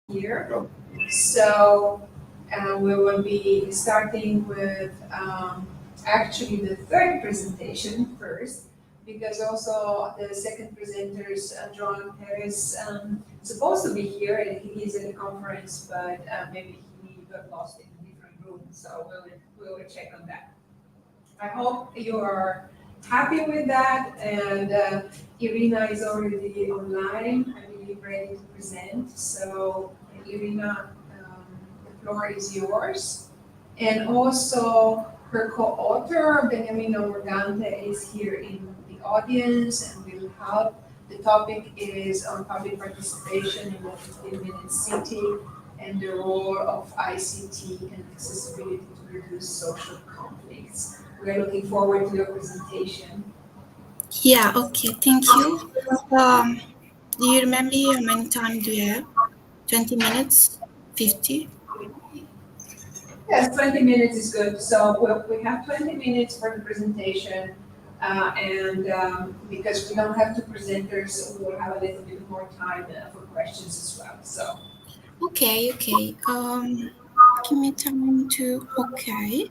here. So we will be starting with actually the third presentation first, because also the second presenters, John Perez, supposed to be here and he's at a conference, but maybe he got lost in a different room. So we will check on that. I hope you are happy with that, and Irina is already online, I believe, ready to present. So, Irina, the floor is yours. And also, her co-author, Beniamino Morgante, is here in the audience and will help. The topic is on public participation in the 15-minute city and the role of ICT and accessibility to reduce social conflicts. We're looking forward to your presentation. Yeah, okay, thank you. Do you remember how many time do you have? 20 minutes? 50? Yes, 20 minutes is good. So we have 20 minutes for the presentation. And because we don't have two presenters, we will have a little bit more time for questions as well. So Okay. Give me time to, okay.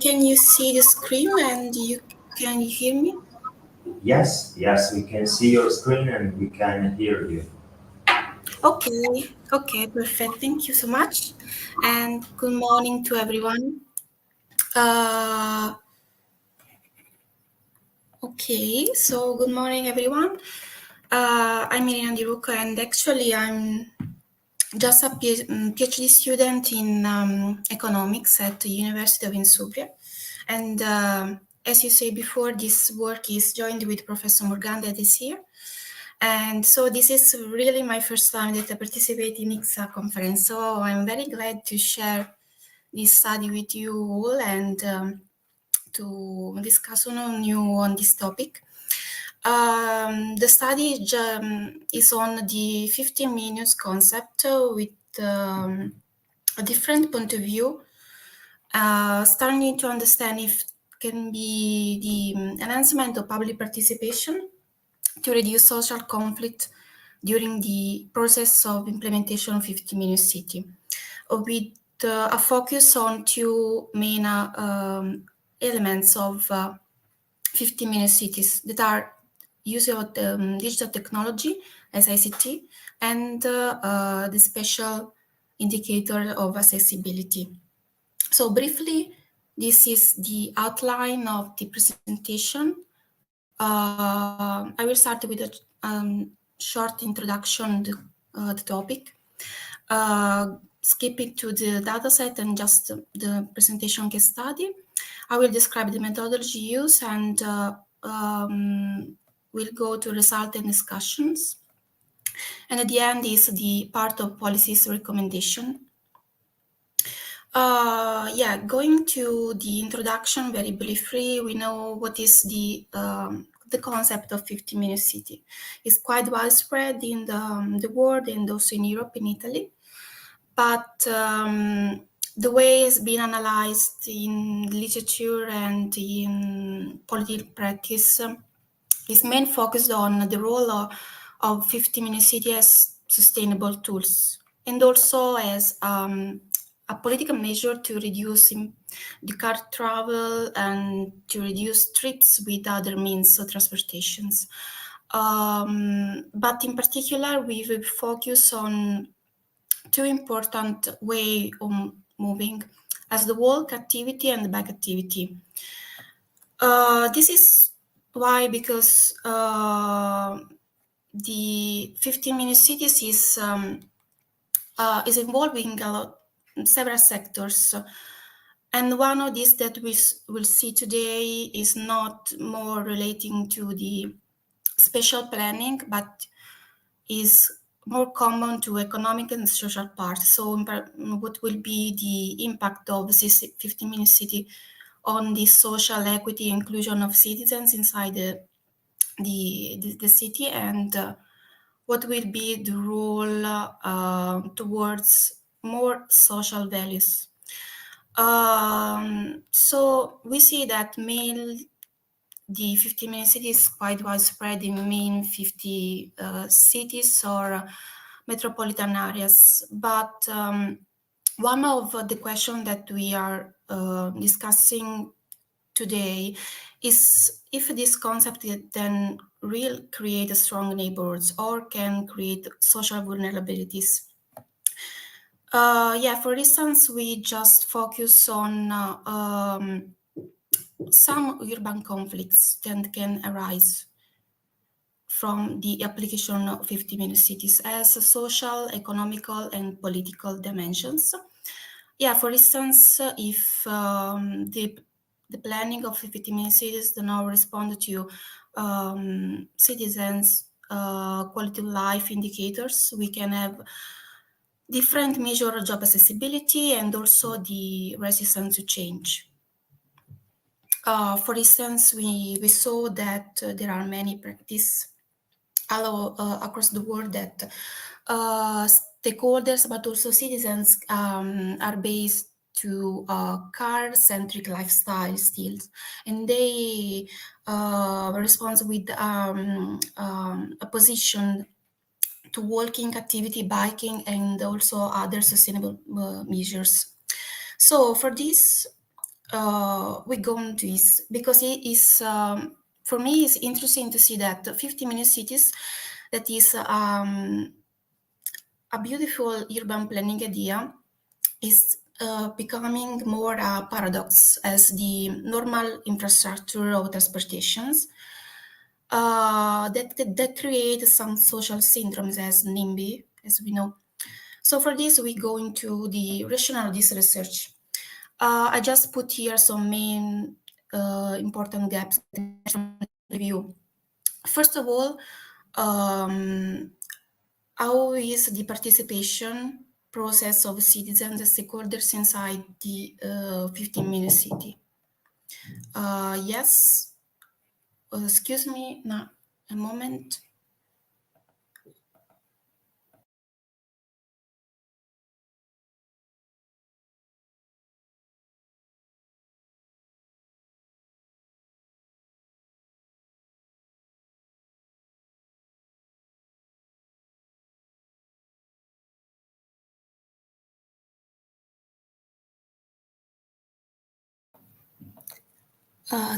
Can you see the screen and can you hear me? Yes, we can see your screen and we can hear you. Okay, perfect. Thank you so much. And good morning to everyone. Okay, so good morning, everyone. I'm Irina Di Luca, and actually I'm just a PhD student in economics at the University of Insubria. And as you say before, this work is joined with Professor Morgante this year. And so this is really my first time that I participate in ICCSA conference. So I'm very glad to share this study with you all and to discuss on this topic. The study is on the 15 minutes concept with a different point of view, starting to understand if can be the enhancement of public participation to reduce social conflict during the process of implementation of 15-minute city, with a focus on two main elements of 15-minute cities that are use of digital technology as ICT and the special indicator of accessibility. So briefly, this is the outline of the presentation. I will start with a short introduction to the topic, skipping to the dataset and just the presentation case study. I will describe the methodology used and we'll go to result and discussions. And at the end is the part of policies recommendation. Going to the introduction very briefly, we know what is the concept of 15-minute city. It's quite widespread in the world and also in Europe, in Italy. But the way it's been analyzed in literature and in political practice is mainly focused on the role of 15-minute city as sustainable tools and also as a political measure to reduce the car travel and to reduce trips with other means of transportations. But in particular, we will focus on two important ways of moving as the walk activity and the bike activity. This is why, because the 15-minute cities is involving a lot, several sectors. And one of these that we will see today is not more relating to the spatial planning, but is more common to economic and social part. So what will be the impact of this 15-minute city on the social equity inclusion of citizens inside the city, and what will be the role towards more social values. So we see that the 50 main cities is quite widespread in main 50 cities or metropolitan areas. But one of the questions that we are discussing today is if this concept then will create strong neighborhoods or can create social vulnerabilities. For instance, we just focus on some urban conflicts that can arise from the application of 50 main cities as social, economical, and political dimensions. For instance, if the planning of 50 main cities do not respond to citizens' quality of life indicators, we can have different measure of job accessibility and also the resistance to change. For instance, we saw that there are many practices across the world that stakeholders but also citizens are based to car-centric lifestyle still, and they respond with a position to walking activity, biking, and also other sustainable measures. So for this, we go into this because it is for me it's interesting to see that 50 minute cities that is a beautiful urban planning idea is becoming more a paradox as the normal infrastructure of transportations that create some social syndromes as NIMBY, as we know. So for this, we go into the rationale of this research. I just put here some main important gaps from review. First of all, how is the participation process of citizens and stakeholders inside the 15-minute city? Yes, excuse me, now a moment.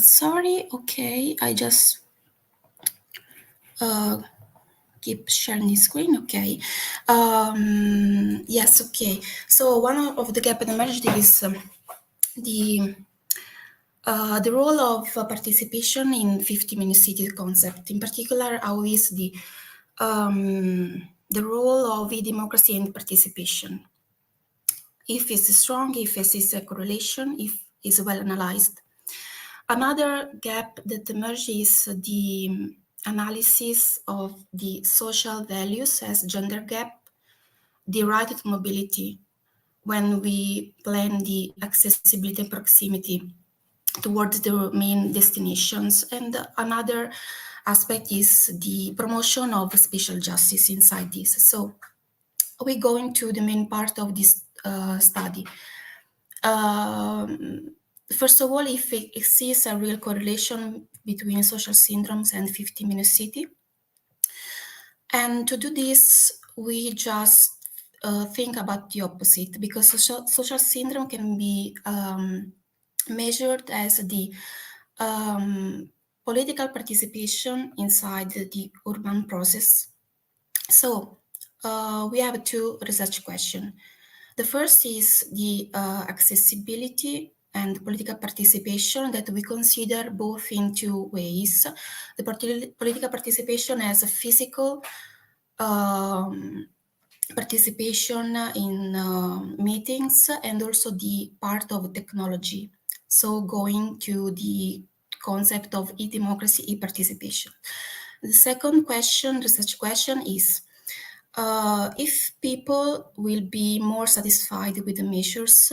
Sorry, okay, I just keep sharing the screen, okay. Yes, okay. So one of the gap emerged is the role of participation in 50-minute city concept. In particular, how is the role of e-democracy and participation? If it's strong, if it's a correlation, if it's well analyzed. Another gap that emerges is the analysis of the social values as gender gap, the right to mobility when we plan the accessibility and proximity towards the main destinations. And another aspect is the promotion of spatial justice inside this. So we go into the main part of this study. First of all, if it exists a real correlation between social syndromes and 50-minute city. And to do this, we just think about the opposite, because social syndrome can be measured as the political participation inside the urban process. So we have two research questions. The first is the accessibility and political participation that we consider both in two ways. The political participation as a physical participation in meetings, and also the part of technology. So going to the concept of e-democracy, e-participation. The second question, research question is, if people will be more satisfied with the measures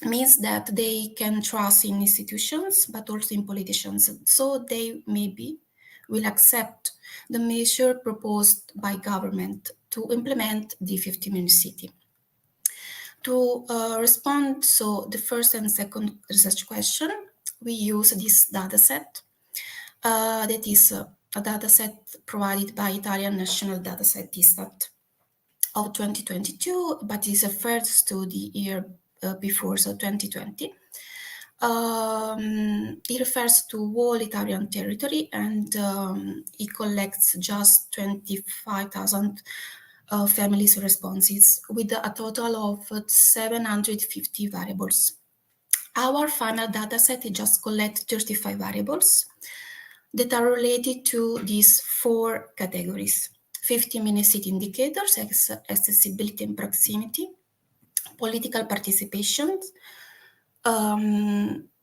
means that they can trust in institutions, but also in politicians. So they maybe will accept the measure proposed by government to implement the 50-minute city. To respond, so the first and second research question, we use this dataset. That is a dataset provided by Italian National Dataset Istat of 2022, but is refers to the year before, so 2020. It refers to whole Italian territory, and it collects just 25,000 families' responses with a total of 750 variables. Our final dataset just collects 35 variables that are related to these 4 categories: 50-minute city indicators, accessibility and proximity, political participation.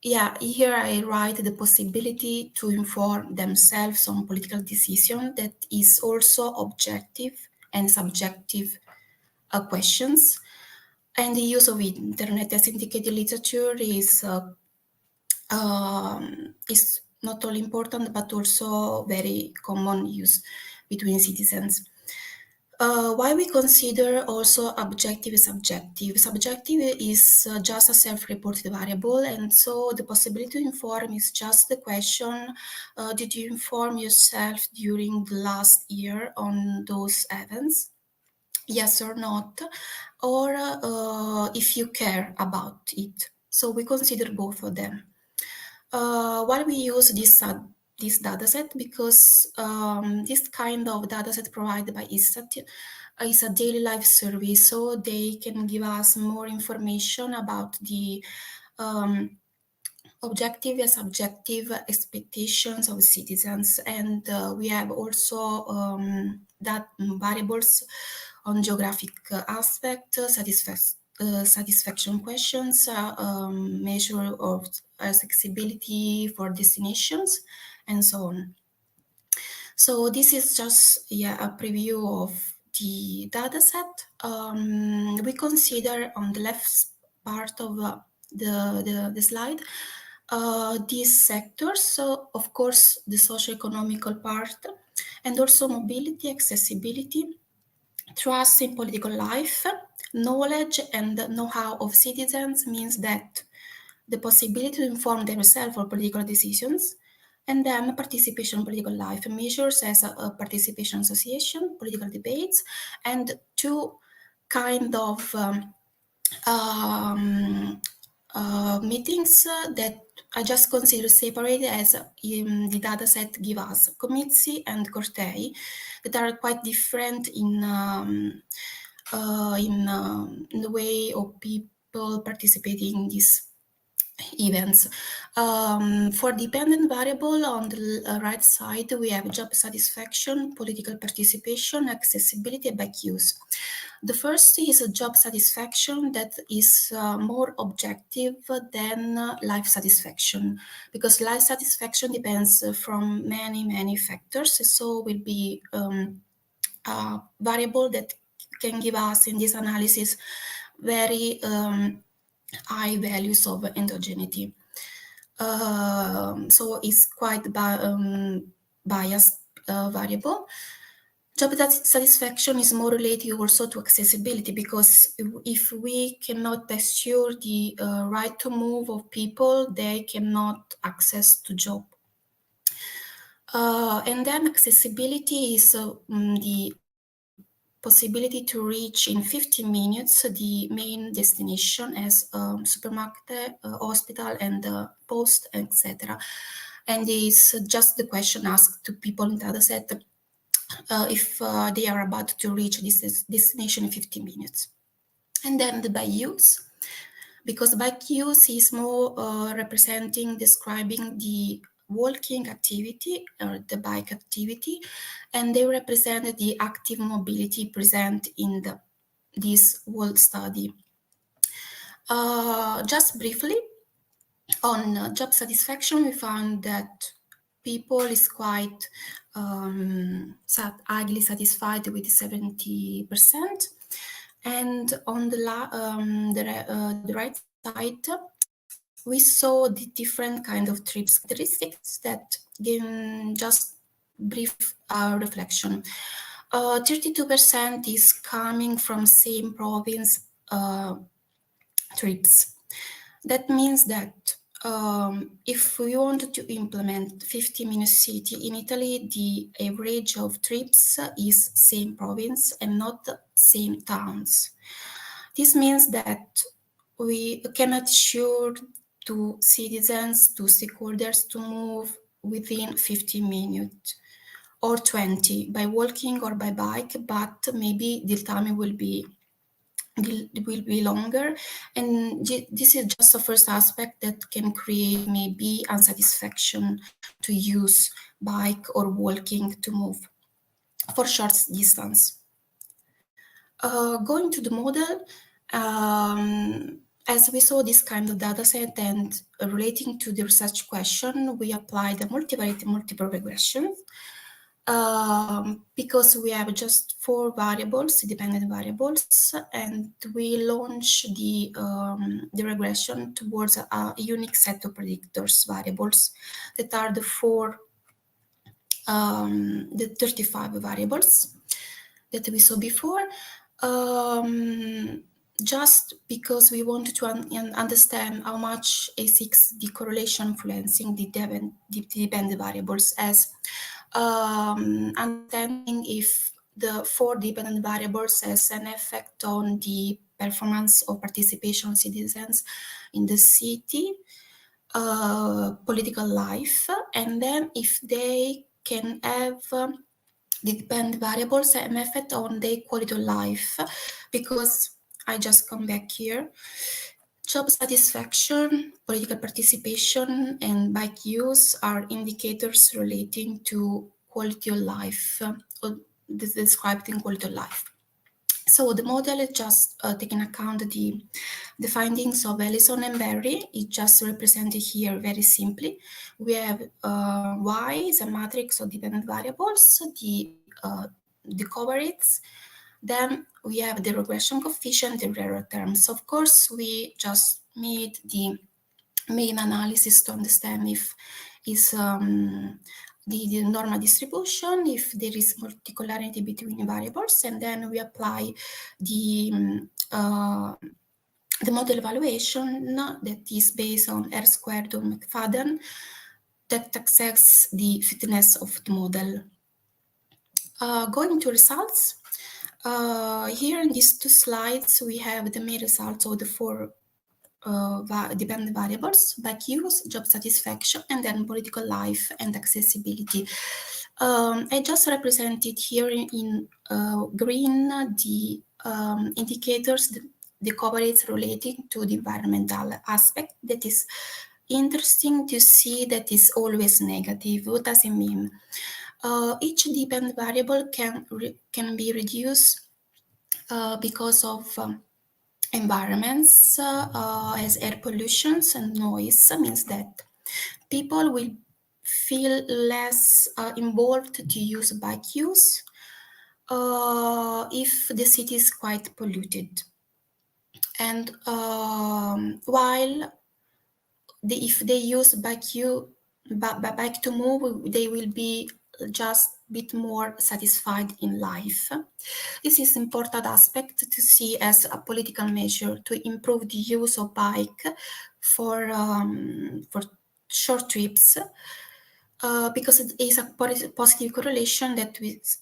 Here I write the possibility to inform themselves on political decision that is also objective and subjective questions. And the use of internet as indicated literature is not only important but also very common use between citizens. Why we consider also objective and subjective? Subjective is just a self-reported variable, and so the possibility to inform is just the question, did you inform yourself during the last year on those events? Yes or not, or if you care about it. So we consider both of them. Why we use this dataset? Because this kind of dataset provided by ISTAT is a daily life survey, so they can give us more information about the objective and subjective expectations of citizens, and we have also that variables on geographic aspect, satisfaction questions, measure of accessibility for destinations, and so on. So this is just a preview of the dataset. We consider on the left part of the slide these sectors. So of course the socio-economical part, and also mobility, accessibility, trust in political life, knowledge and know-how of citizens means that the possibility to inform themselves of political decisions, and then participation in political life measures as a participation association, political debates, and 2 kind of meetings that I just consider separate as the dataset give us, comizi and cortei, that are quite different in the way of people participating in these events. For dependent variable on the right side, we have job satisfaction, political participation, accessibility, and back use. The first is a job satisfaction that is more objective than life satisfaction, because life satisfaction depends from many factors, so will be a variable that can give us in this analysis very high values of endogeneity. So it's quite biased variable. Job satisfaction is more related also to accessibility, because if we cannot assure the right to move of people, they cannot access to job. And then accessibility is the possibility to reach in 50 minutes the main destination as supermarket, hospital, and post, etc. And it's just the question asked to people in the dataset if they are about to reach this destination in 50 minutes. And then the by use, because bike use is more representing, describing the walking activity or the bike activity, and they represent the active mobility present in this whole study. Just briefly, on job satisfaction, we found that people is quite highly satisfied with 70%. And on the right side, we saw the different kind of trips characteristics that give just brief reflection. 32% is coming from same province trips. That means that if we want to implement 50-minute city in Italy, the average of trips is same province and not same towns. This means that we cannot assure to citizens, to stakeholders to move within 50 minutes or 20 by walking or by bike, but maybe the time will be longer, and this is just the first aspect that can create maybe unsatisfaction to use bike or walking to move for short distance. Going to the model, as we saw this kind of data set and relating to the research question, we applied a multivariate multiple regression. Because we have just 4 variables, dependent variables, and we launch the regression towards a unique set of predictors variables that are the 35 variables that we saw before. Just because we wanted to understand how much A6 decorrelation influencing the dependent variables, as understanding if the 4 dependent variables has an effect on the performance of participation of citizens in the city, political life, and then if they can have the dependent variables an effect on their quality of life, because I just come back here. Job satisfaction, political participation, and bike use are indicators relating to quality of life, or described in quality of life. So the model is just taking account the findings of Ellison and Berry. It's just represented here very simply. We have Y is a matrix of dependent variables, the covariates. Then we have the regression coefficient, the error terms. Of course, we just made the main analysis to understand if is the normal distribution, if there is multicollarity between variables, and then we apply the model evaluation that is based on R squared or McFadden that assess the fitness of the model. Going to results, here in these 2 slides, we have the main results of the 4 dependent variables: bike use, job satisfaction, and then political life and accessibility. I just represented here in green the indicators, the covariates relating to the environmental aspect. That is interesting to see that is always negative. What does it mean? Each dependent variable can be reduced because of environments as air pollution and noise. Means that people will feel less involved to use bike use if the city is quite polluted. And while if they use bike to move, they will be just a bit more satisfied in life. This is important aspect to see as a political measure to improve the use of bike for short trips, because it is a positive correlation that is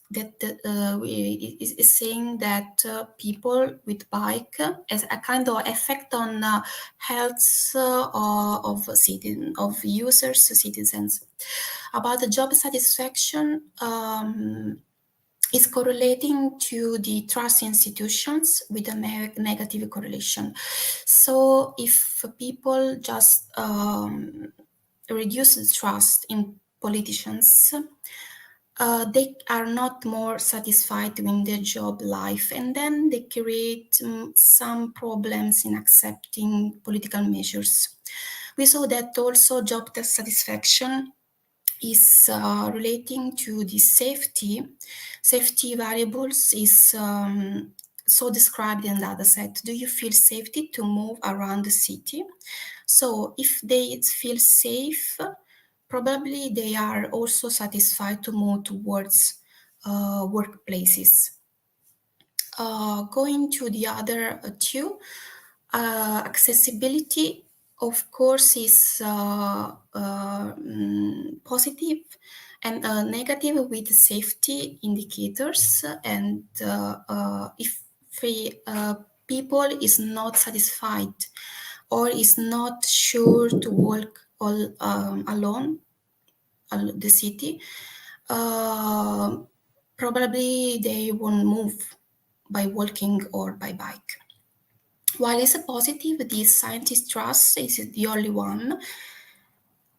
saying that people with bike has a kind of effect on health of citizens. About the job satisfaction, is correlating to the trust institutions with a negative correlation. So if people just reduce the trust in politicians, they are not more satisfied in their job life, and then they create some problems in accepting political measures. We saw that also job satisfaction is relating to the safety variables is so described in the data set. Do you feel safety to move around the city? So if they feel safe, probably they are also satisfied to move towards workplaces. Going to the other two, accessibility, of course, is positive and negative with safety indicators. And if people is not satisfied or is not sure to walk all alone the city, probably they won't move by walking or by bike. While it's a positive, the scientist trust is the only one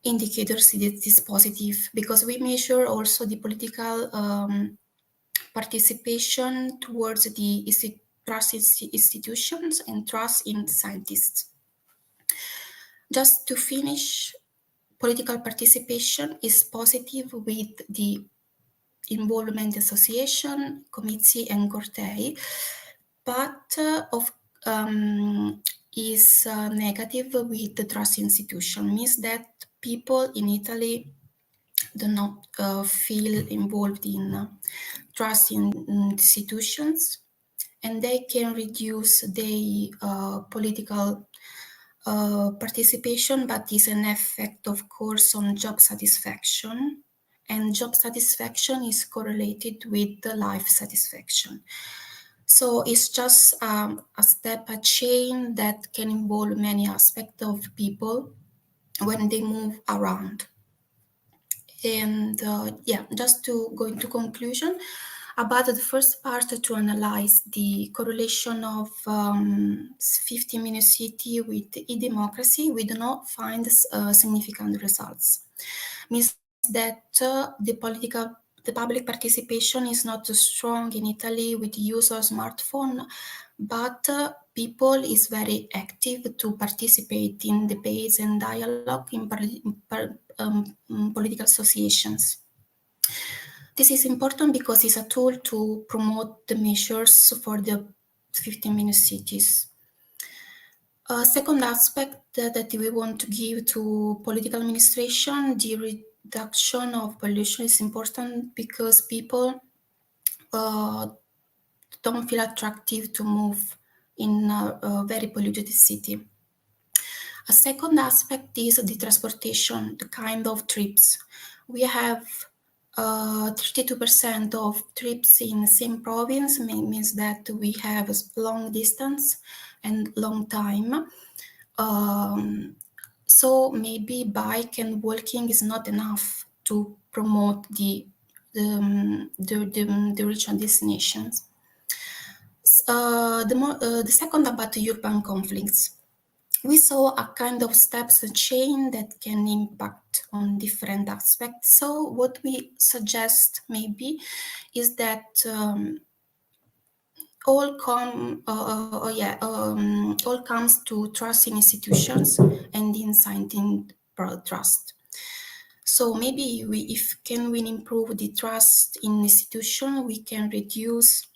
indicator that it is positive, because we measure also the political participation towards the trust institutions and trust in scientists. Just to finish, political participation is positive with the involvement association, committee, and cortei, but is negative with the trust institution. Means that people in Italy do not feel involved in trust in institutions, and they can reduce their political participation, but is an effect, of course, on job satisfaction. And job satisfaction is correlated with the life satisfaction. So it's just a step, a chain that can involve many aspects of people when they move around. And just to go into conclusion about the first part, to analyze the correlation of 15-minute city with e-democracy, we do not find significant results. Means that the public participation is not strong in Italy with the use of smartphone, but people is very active to participate in debates and dialogue in political associations. This is important because it's a tool to promote the measures for the 15-minute cities. Second aspect that we want to give to political administration, the reduction of pollution, is important because people don't feel attractive to move in a very polluted city. A second aspect is the transportation, the kind of trips. We have 32% of trips in the same province, means that we have long distance and long time. So maybe bike and walking is not enough to promote the regional destinations. The second, about the urban conflicts. We saw a kind of steps chain that can impact on different aspects. So what we suggest maybe is that all comes to trust in institutions and in scientific trust. So maybe if we improve the trust in institution, we can reduce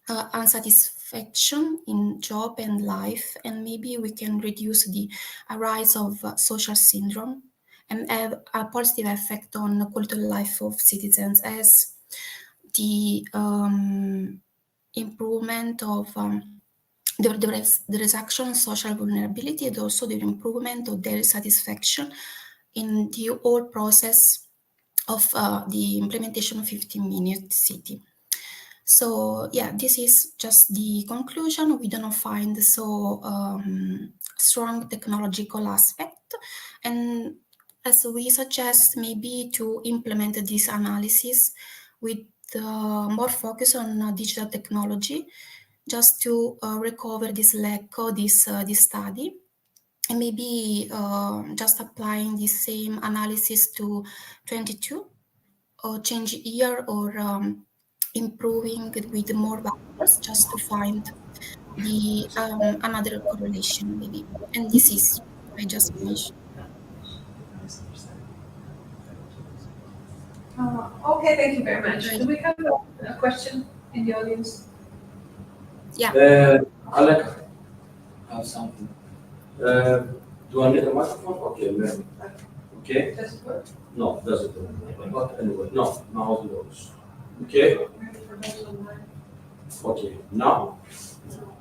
unsatisfaction in job and life, and maybe we can reduce the rise of social syndrome and have a positive effect on the quality of life of citizens, as the improvement of the reduction of social vulnerability, and also the improvement of their satisfaction in the whole process of the implementation of 15-minute city. So this is just the conclusion. We do not find so strong technological aspect, and as we suggest maybe to implement this analysis with more focus on digital technology, just to recover this lack of this study, and maybe just applying the same analysis to 22, or change year, or improving with more variables, just to find the another correlation maybe. And this is, I just finished. Okay, thank you very much. Right. Do we have a question in the audience? Alec, I have something. Do I need a microphone? Okay, maybe. Okay. Does it work? No, doesn't work. But anyway, no, now it works. Okay. Okay, now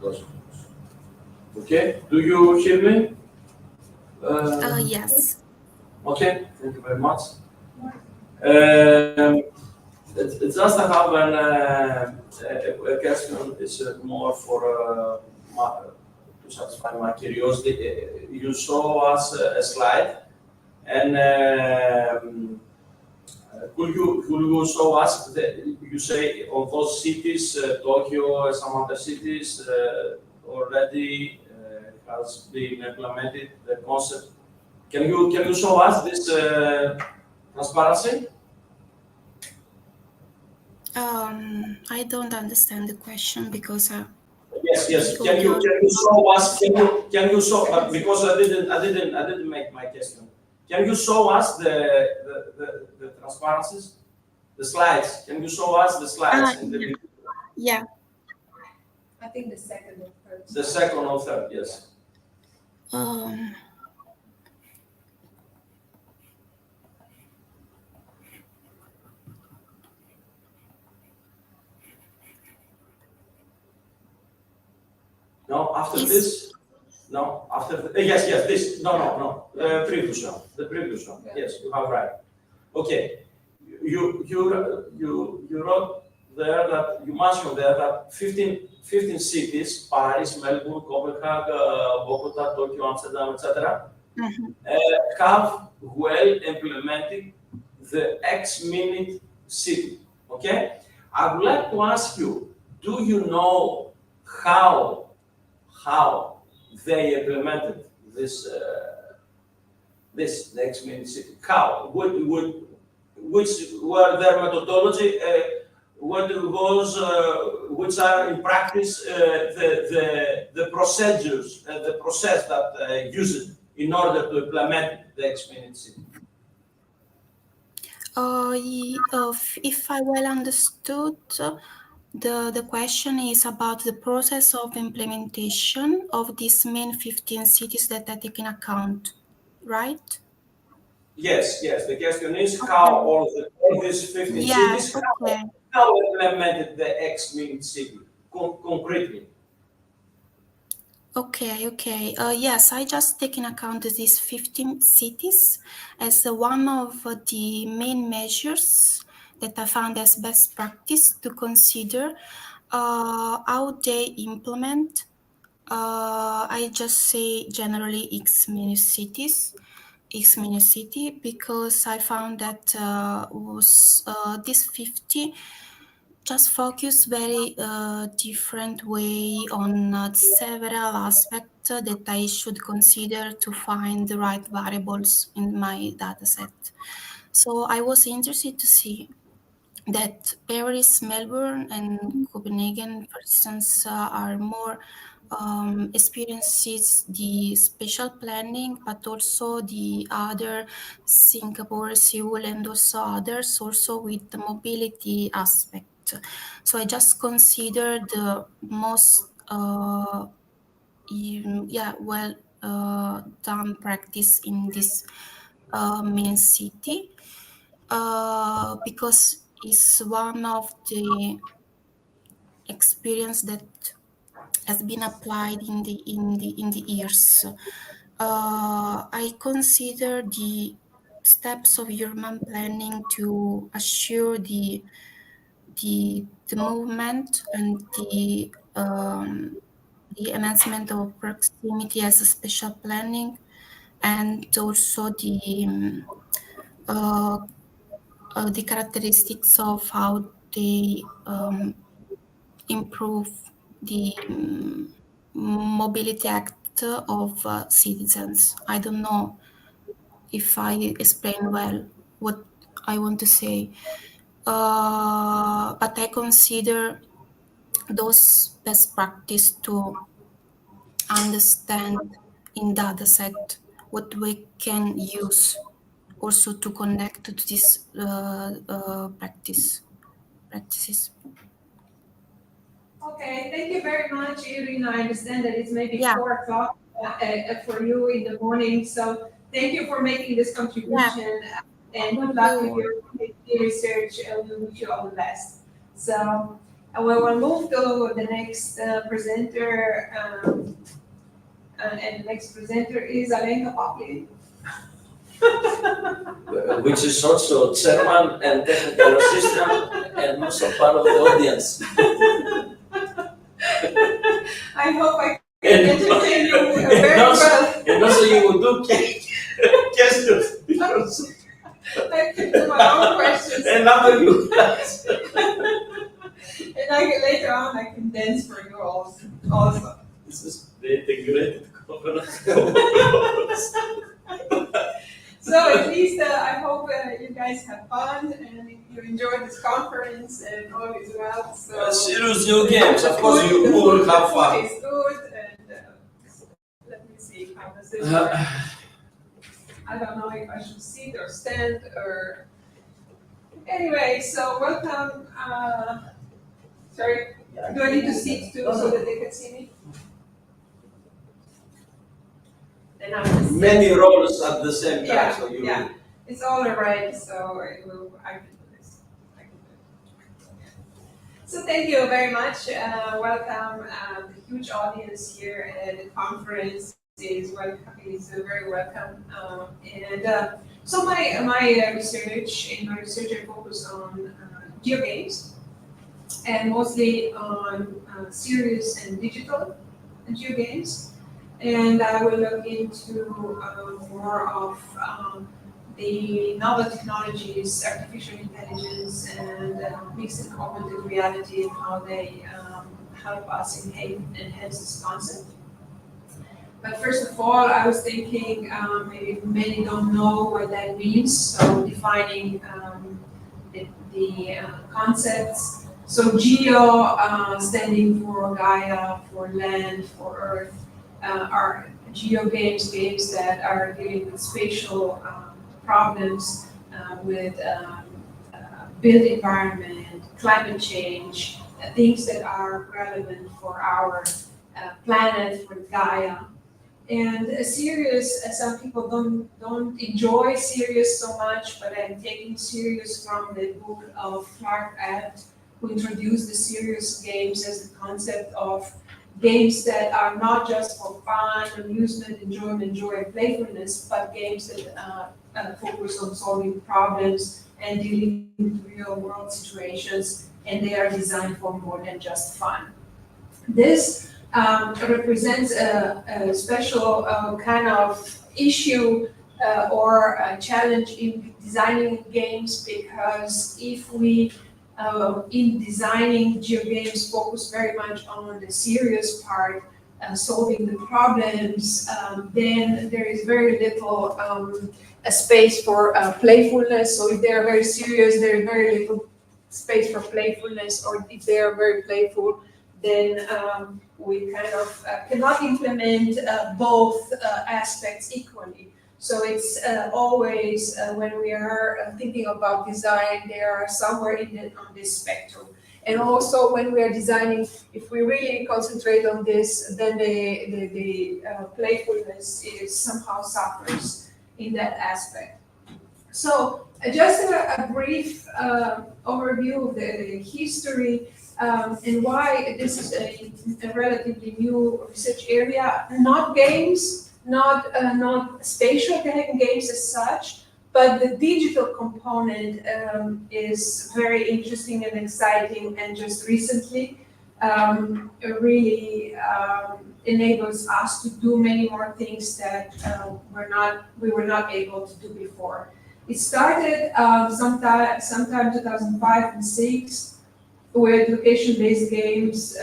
doesn't work. Okay. Do you hear me? Yes. Okay. Thank you very much. It's just I have a question. It's more for to satisfy my curiosity. You show us a slide, and could you show us you say on those cities, Tokyo and some other cities already has been implemented the concept. Can you show us this transparency? I don't understand the question because Yes. Can you show us? Can you show? But because I didn't make my question. Can you show us the transparencies, the slides? Can you show us the slides? Yeah. I think the second or third. The second or third, yes. No, after this. No, after yes, this. No. Previous one. The previous one. Yeah. Yes, you have right. Okay. You wrote there that you mentioned there that 15 cities, Paris, Melbourne, Copenhagen, Bogota, Tokyo, Amsterdam, etc., have well implemented the X-minute city. Okay? I would like to ask you, do you know how they implemented this the X-minute city? How? Which were their methodology? What was, which are in practice the procedures, the process that used in order to implement the X-minute city? If I well understood, the question is about the process of implementation of these main 15 cities that I take in account, right? Yes. The question is how all these 15 cities how implemented the X-minute city concretely. Okay. Yes, I just take in account these 15 cities as one of the main measures that I found as best practice to consider how they implement. I just say generally X-minute city, because I found that was this 50 just focus very different way on several aspects that I should consider to find the right variables in my dataset. So I was interested to see that Paris, Melbourne, and Copenhagen, for instance, are more experiences the spatial planning, but also the other Singapore, Seoul, and also others also with the mobility aspect. So I just consider the most well done practice in this main city because it's one of the experience that has been applied in the years. I consider the steps of urban planning to assure the movement and the enhancement of proximity as a spatial planning, and also the characteristics of how they improve the mobility act of citizens. I don't know if I explain well what I want to say, but I consider those best practice to understand in dataset what we can use also to connect to this practices. Okay, thank you very much, Irina. I understand that it's maybe Yeah. 4 o'clock for you in the morning, so thank you for making this contribution. And good luck with your PhD research, and we wish you all the best. So, we will move to the next presenter, and the next presenter is Alenka Poplin. Which is also chairman and technical assistant and also part of the audience. I hope I can entertain you very well. And also you will do questions. Because I can do my own questions. and after you And later on, I can dance for you also. This is the integrated governance. So at least I hope you guys have fun and you enjoy this conference and all is well. So Serious new games, of course you will have fun. It's good and let me see how does this Uh, work. I don't know if I should sit or stand or. Anyway, so welcome. Sorry, do I need to sit too so that they can see me? Then I'm just Many roles at the same time, Yeah, so you yeah. It's all alright, so I can do this. I can do it. So thank you very much. Welcome. The huge audience here at the conference is very welcome. So my research I focus on geogames and mostly on serious and digital geogames. And I will look into more of the novel technologies, artificial intelligence, and mixed and augmented reality, and how they help us enhance this concept. But first of all, I was thinking maybe many don't know what that means, so defining the concepts. So geo standing for Gaia, for land, for Earth. Are geo games that are dealing with spatial problems, with built environment, climate change, things that are relevant for our planet, for Gaia. And serious, some people don't enjoy serious so much, but I'm taking serious from the book of Clark Abt, who introduced the serious games as the concept of games that are not just for fun, amusement, enjoyment, joy, and playfulness, but games that focus on solving problems and dealing with real world situations, and they are designed for more than just fun. This represents a special kind of issue or a challenge in designing games, because if we in designing GeoGames focus very much on the serious part, solving the problems, then there is very little a space for playfulness. So if they are very serious, there is very little space for playfulness, or if they are very playful, then we kind of cannot implement both aspects equally. So it's always when we are thinking about design, they are somewhere on this spectrum. And also when we are designing, if we really concentrate on this, then the playfulness is somehow suffers in that aspect. So just a brief overview of the history and why this is a relatively new research area. Not games, not spatial games as such, but the digital component is very interesting and exciting, and just recently it really enables us to do many more things that we were not able to do before. It started sometime 2005 and 6, with location-based games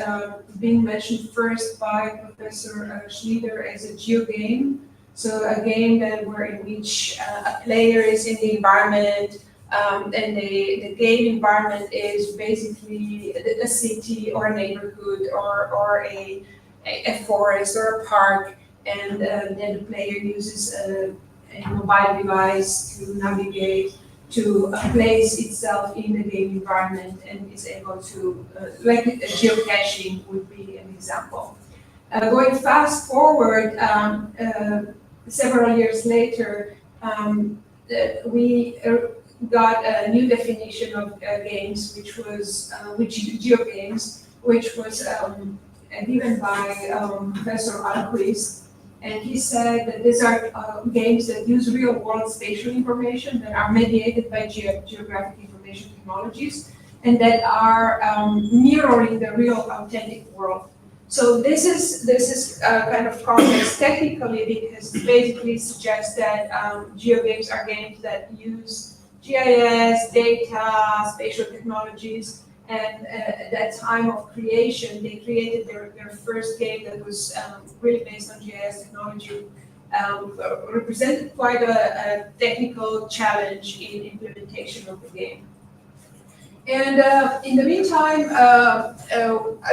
being mentioned first by Professor Schnieder as a geogame. So a game in which a player is in the environment, and the game environment is basically a city or a neighborhood or a forest or a park, and then the player uses a mobile device to navigate to place itself in the game environment and is able to, like geocaching would be an example. Going fast forward, several years later, we got a new definition of games, which was geogames, which was given by Professor Alquist. And he said that these are games that use real-world spatial information that are mediated by geographic information technologies and that are mirroring the real authentic world. So this is kind of complex technically because it basically suggests that geogames are games that use GIS, data, spatial technologies, and at that time of creation, they created their first game that was really based on GIS technology, represented quite a technical challenge in implementation of the game. And in the meantime,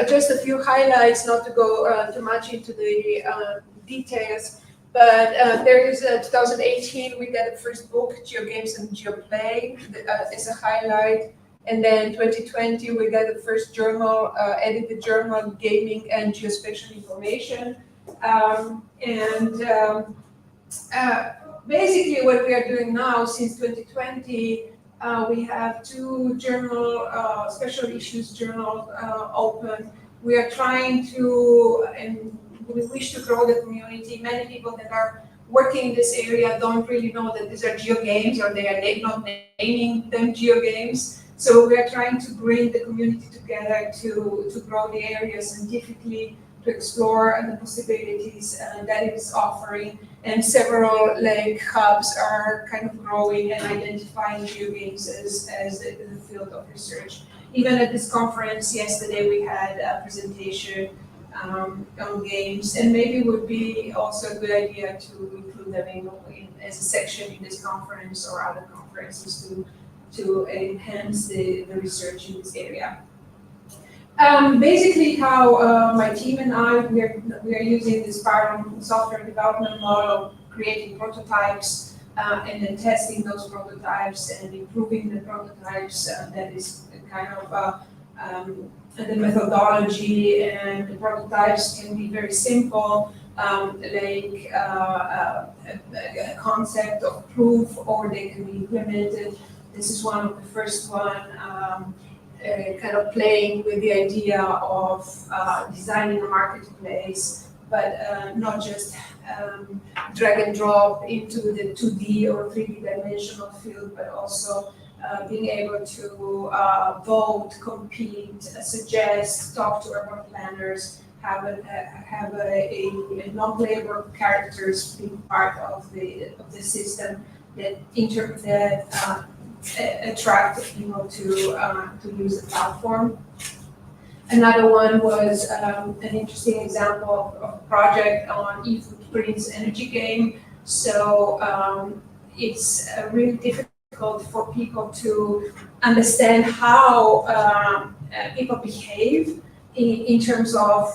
just a few highlights, not to go too much into the details, but there is 2018, we got the first book, GeoGames and GeoPlay, as a highlight. And then 2020, we got the first journal, edited journal, Gaming and Geospatial Information. Basically what we are doing now since 2020, we have two journal, special issues journal open. We are trying to, and we wish to grow the community. Many people that are working in this area don't really know that these are geogames, or they are not naming them geogames. So we are trying to bring the community together to grow the area scientifically, to explore the possibilities that it is offering. And several like hubs are kind of growing and identifying geogames as the field of research. Even at this conference yesterday, we had a presentation on games, and maybe it would be also a good idea to include them as a section in this conference or other conferences to enhance the research in this area. Basically how my team and I, we are using this Pyron software development model, creating prototypes and then testing those prototypes and improving the prototypes. That is kind of the methodology, and the prototypes can be very simple, like a concept of proof, or they can be implemented. This is one of the first one, kind of playing with the idea of designing a marketplace, but not just drag and drop into the 2D or 3D dimensional field, but also being able to vote, compete, suggest, talk to urban planners, have a non-labor characters being part of the system that attract people to use the platform. Another one was an interesting example of a project on e-footprints energy game. So it's really difficult for people to understand how people behave in terms of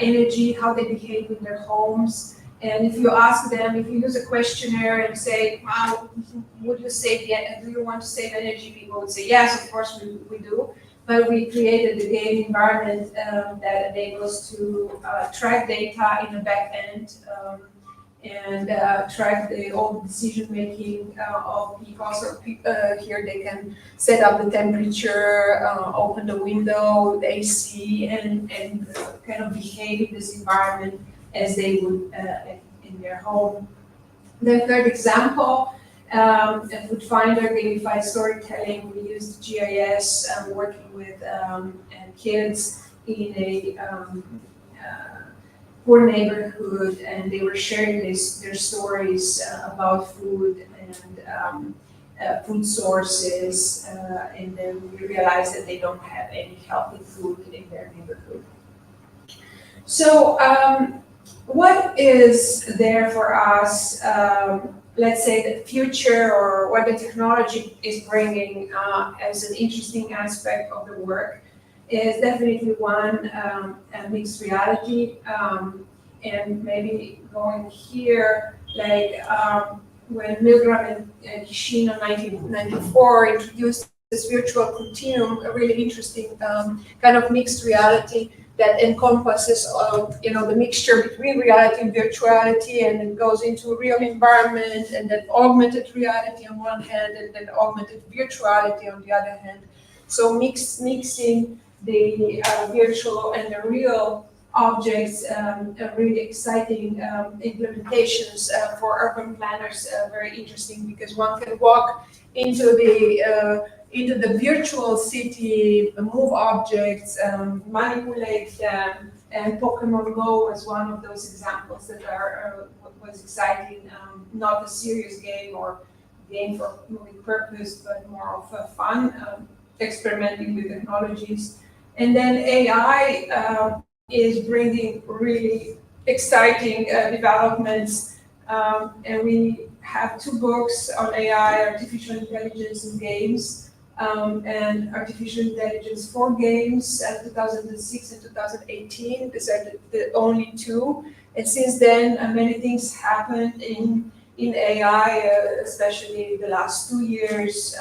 energy, how they behave in their homes. And if you ask them, if you use a questionnaire and say, would you save do you want to save energy? People would say, yes, of course we do. But we created a game environment that enables to track data in the back end and track all the decision making of people. So here they can set up the temperature, open the window, the AC, and kind of behave in this environment as they would in their home. The third example, Food Finder, gamified storytelling. We used GIS, working with kids in a poor neighborhood, and they were sharing their stories about food and food sources, and then we realized that they don't have any healthy food in their neighborhood. So what is there for us, let's say the future, or what the technology is bringing as an interesting aspect of the work, is definitely one, mixed reality, and maybe going here, like when Milgram and Kishino in 1994 introduced this virtual continuum, a really interesting kind of mixed reality that encompasses, the mixture between reality and virtuality, and it goes into a real environment, and then augmented reality on one hand, and then augmented virtuality on the other hand. So mixing the virtual and the real objects, really exciting implementations for urban planners, very interesting because one can walk into the virtual city, move objects, manipulate them, and Pokemon Go was one of those examples that was exciting, not a serious game or game for multi-purpose, but more of a fun, experimenting with technologies. And then AI is bringing really exciting developments, and we have 2 books on AI, artificial intelligence in games, and artificial intelligence for games, 2006 and 2018. These are the only 2. And since then, many things happened in AI, especially the last 2 years,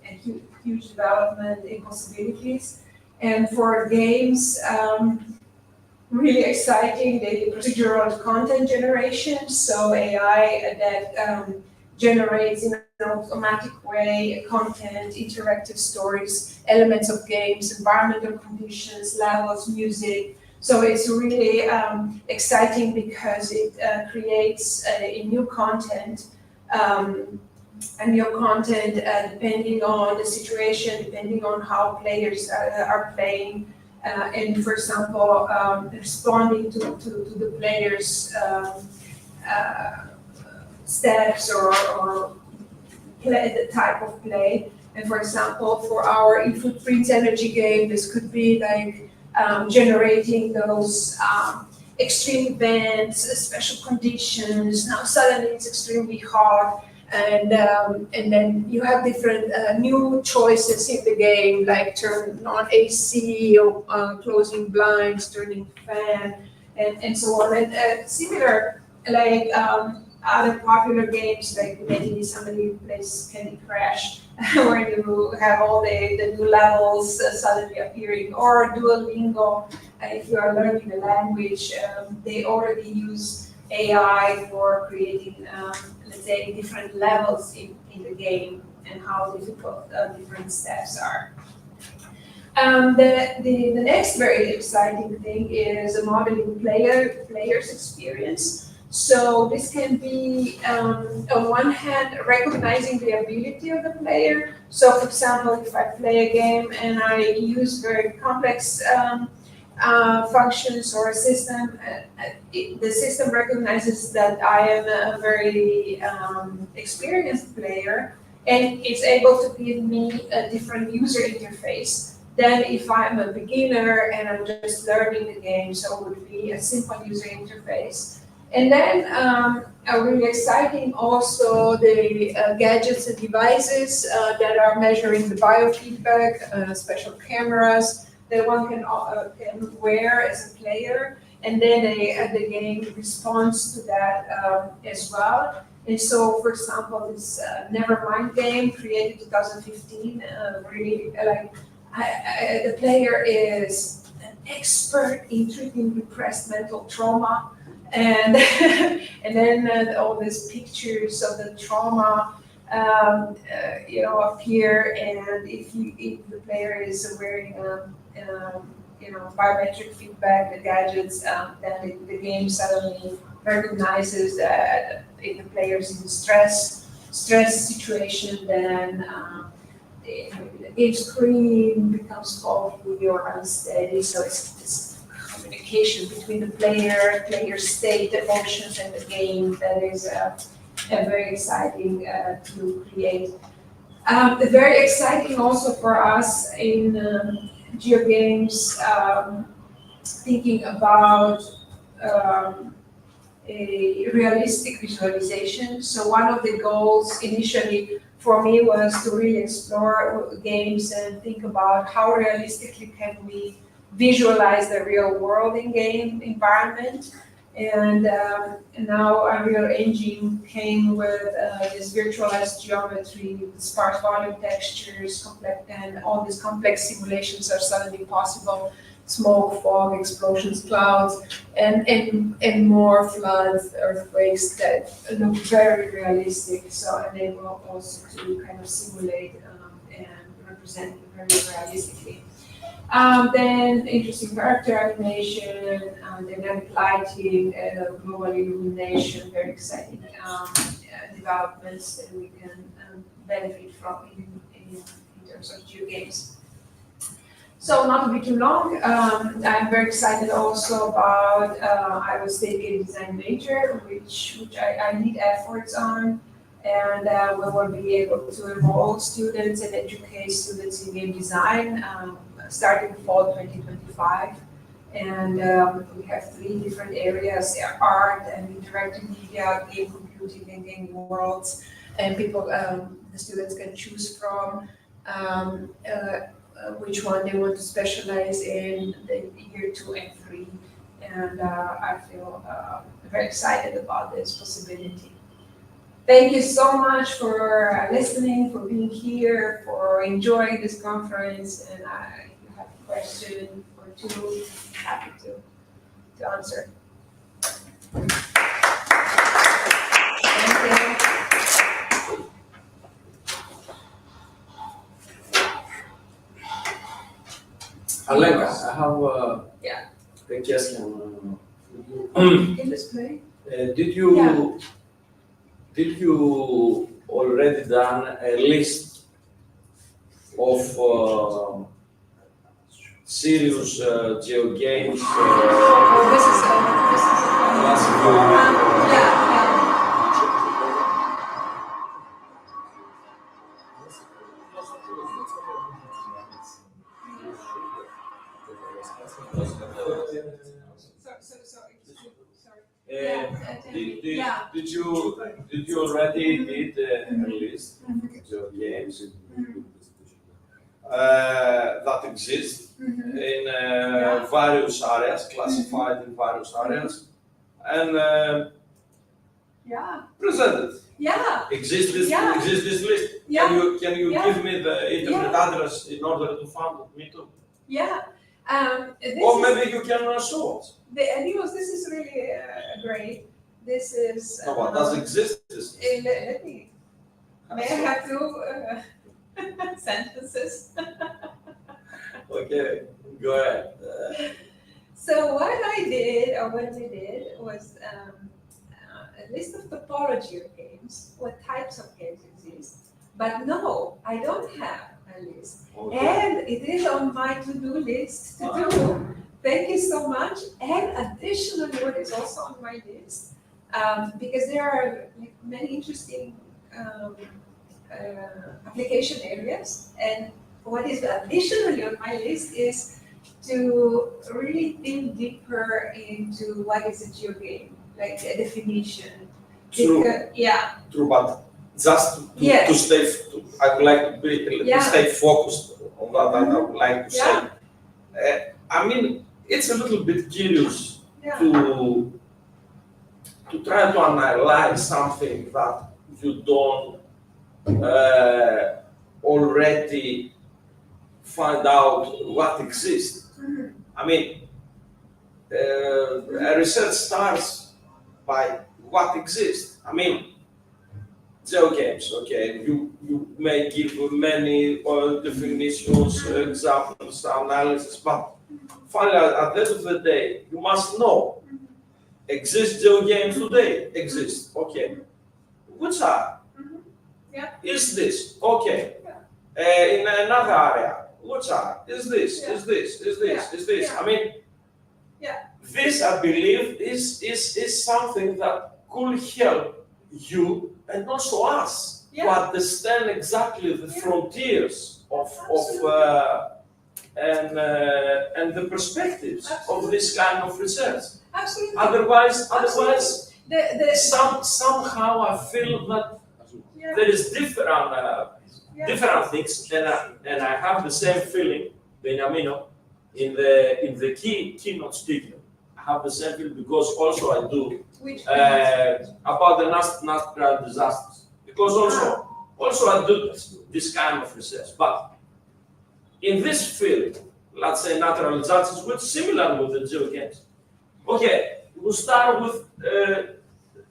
and huge development in possibilities. And for games, really exciting, the procedural content generation. So AI that generates in an automatic way content, interactive stories, elements of games, environmental conditions, levels, music. So it's really exciting because it creates a new content, depending on the situation, depending on how players are playing. And for example, responding to the players' steps or play, the type of play. And for example, for our eFootprints energy game, this could be like generating those extreme events, special conditions. Now suddenly it's extremely hot. And then you have different new choices in the game, like turn on AC or closing blinds, turning fan, and so on. And similar, like other popular games, like maybe somebody plays Candy Crush, where you have all the new levels suddenly appearing, or Duolingo, if you are learning the language, they already use AI for creating, let's say, different levels in the game and how difficult different steps are. The next very exciting thing is modeling players' experience. So this can be, on one hand, recognizing the ability of the player. So for example, if I play a game and I use very complex functions or a system, the system recognizes that I am a very experienced player, and it's able to give me a different user interface than if I'm a beginner and I'm just learning the game, so it would be a simple user interface. And then really exciting also the gadgets and devices that are measuring the biofeedback, special cameras that one can wear as a player, and then the game responds to that as well. And so, for example, this Nevermind game created in 2015, really like the player is an expert in treating repressed mental trauma. And and then all these pictures of the trauma, appear. And if the player is wearing, biometric feedback, the gadgets, then the game suddenly recognizes that if the player is in stress situation, then the game screen becomes foggy or unsteady. So it's this communication between the player state, emotions, and the game that is very exciting to create. Very exciting also for us in GeoGames, thinking about a realistic visualization. So one of the goals initially for me was to really explore games and think about how realistically can we visualize the real world in game environment. And now Unreal Engine came with this virtualized geometry, with sparse volume textures, and all these complex simulations are suddenly possible. Smoke, fog, explosions, clouds, and more floods, earthquakes that look very realistic. So enable also to kind of simulate and represent very realistically. Then interesting character animation, dynamic lighting, global illumination, very exciting developments that we can benefit from in terms of GeoGames. So not to be too long, I'm very excited also about Iowa State Game Design major, which I lead efforts on, and we will be able to enroll students and educate students in game design starting fall 2025. And we have 3 different areas: art and interactive media, game computing, and game worlds. And people, the students can choose from which one they want to specialize in the year 2 and 3. And I feel very excited about this possibility. Thank you so much for listening, for being here, for enjoying this conference. And if you have a question or two, happy to answer. Thank you. Alenka, I have a question. In display? Did you already done a list of serious GeoGames? This is yeah. Did you already did a list of GeoGames that exist in various areas, classified in various areas, and presented? Yeah. Exists this list? Yeah. Can you give me the internet address in order to find me too? Yeah. Or maybe you can show us. This is really great. This is. No, what does exist? Let me. May I have 2 sentences? Okay, go ahead. So what we did was a list of topology of games, what types of games exist. But no, I don't have a list. Okay. And it is on my to-do list to do. Thank you so much. And additionally, what is also on my list, because there are many interesting application areas, and what is additionally on my list is to really think deeper into what is a GeoGame, like a definition. True. True, but just to stay, I would like to stay focused on that. I would like to say, I mean, it's a little bit curious to try to analyze something that you don't already find out what exists. I mean, research starts by what exists. I mean, GeoGames, okay, you may give many definitions, examples, analysis, but finally, at the end of the day, you must know, exist GeoGames today? Exist, okay. Which are? Is this? Okay. In another area, which are? Is this? Is this? Is this? Is this? I mean, this, I believe, is something that could help you and also us to understand exactly the frontiers of and the perspectives of this kind of research. Absolutely. Otherwise, somehow I feel that there is different things, and I have the same feeling, Beniamino, in the keynote speaking. I have the same field because also I do Which about the natural disasters. Because also I do this kind of research. But in this field, let's say natural disasters, which is similar with the geogames. Okay, we'll start with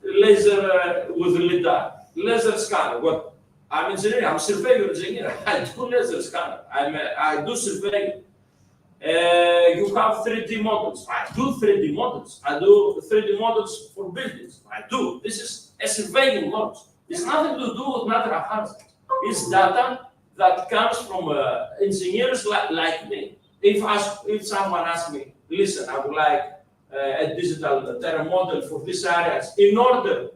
laser with LIDAR, laser scanner. What I'm engineer, I'm surveyor engineer. I do laser scanner. I do surveying. You have 3D models. I do 3D models. I do 3D models for buildings. I do. This is a surveying model. It's nothing to do with natural hazards. It's data that comes from engineers like me. If someone asks me, listen, I would like a digital terrain model for these areas in order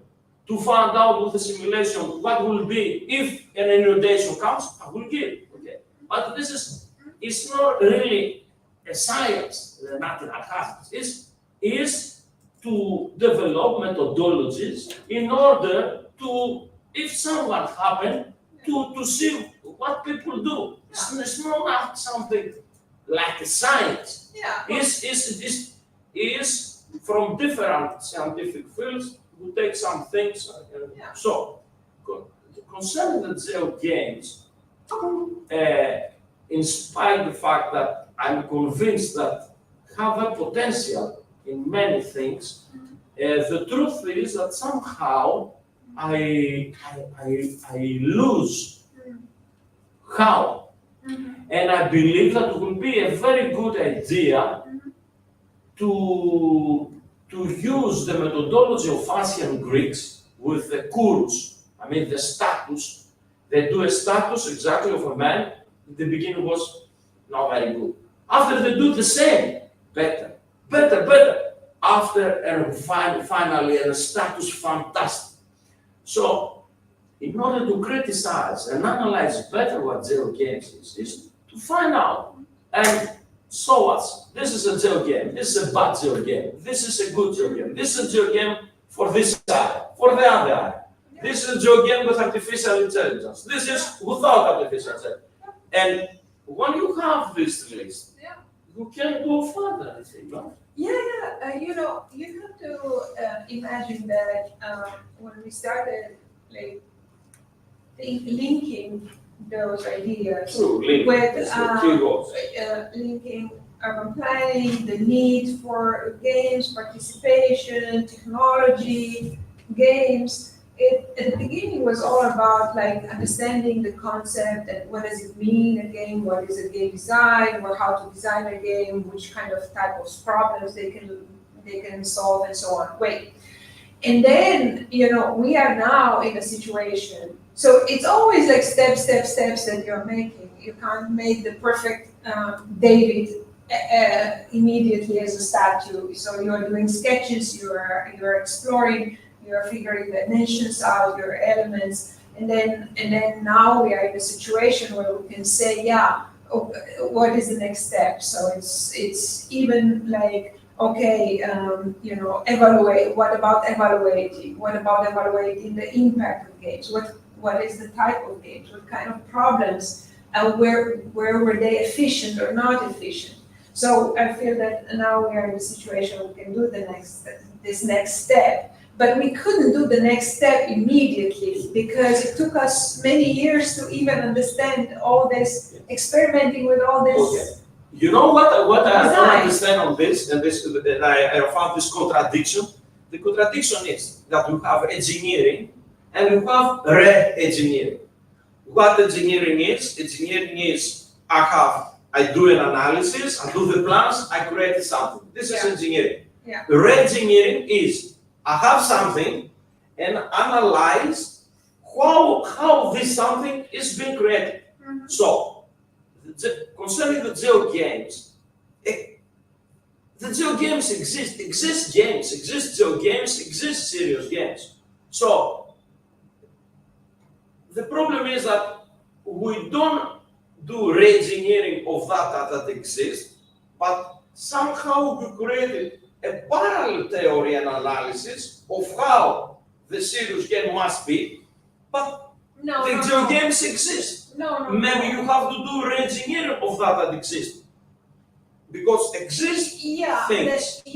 to find out with the simulation what will be if an inundation comes, I will give. Okay, but this is it's not really a science. The natural hazards is to develop methodologies in order to, if someone happen, to see what people do. It's not something like a science. Yeah. Is from different scientific fields. We take some things. So, concerning the geo games, in spite of the fact that I'm convinced that have a potential in many things, the truth is that somehow I lose how. And I believe that it will be a very good idea to use the methodology of ancient Greeks with the kouros, I mean the status. They do a status exactly of a man. In the beginning was not very good. After they do the same, better. After and finally a status fantastic. So in order to criticize and analyze better what geo games is to find out and so what? This is a geo game. This is a bad geo game. This is a good geo game. This is a geo game for this side, for the other eye. This is a geo game with artificial intelligence. This is without artificial intelligence. And when you have this list, you can go further, I think, no? You know, you have to imagine that when we started linking those ideas with linking urban planning, the need for games, participation, technology, games. At the beginning was all about understanding the concept and what does it mean a game, what is a game design, or how to design a game, which kind of type of problems they can solve and so on. And then, we are now in a situation. So it's always steps that you're making. You can't make the perfect David immediately as a statue. So you're doing sketches, you're exploring, you're figuring the dimensions out, your elements, and then now we are in a situation where we can say, what is the next step? So it's even evaluate. What about evaluating? What about evaluating the impact of games? What is the type of games? What kind of problems? Where were they efficient or not efficient? So I feel that now we are in a situation where we can do this next step. But we couldn't do the next step immediately because it took us many years to even understand all this, experimenting with all this. Okay. You know what I don't understand on this, and I found this contradiction. The contradiction is that you have engineering and you have re-engineering. What engineering is? Engineering is I do an analysis, I do the plans, I create something. This is engineering. Re-engineering is I have something and analyze how this something is being created. So, concerning the geo games, the geo games exist games, exist geo games, exist serious games. So, the problem is that we don't do re-engineering of data that exists, but somehow we created a parallel theory and analysis of how the serious game must be, but the geo games exist. Maybe you have to do re-engineering of that exists. because exist Yeah, things. the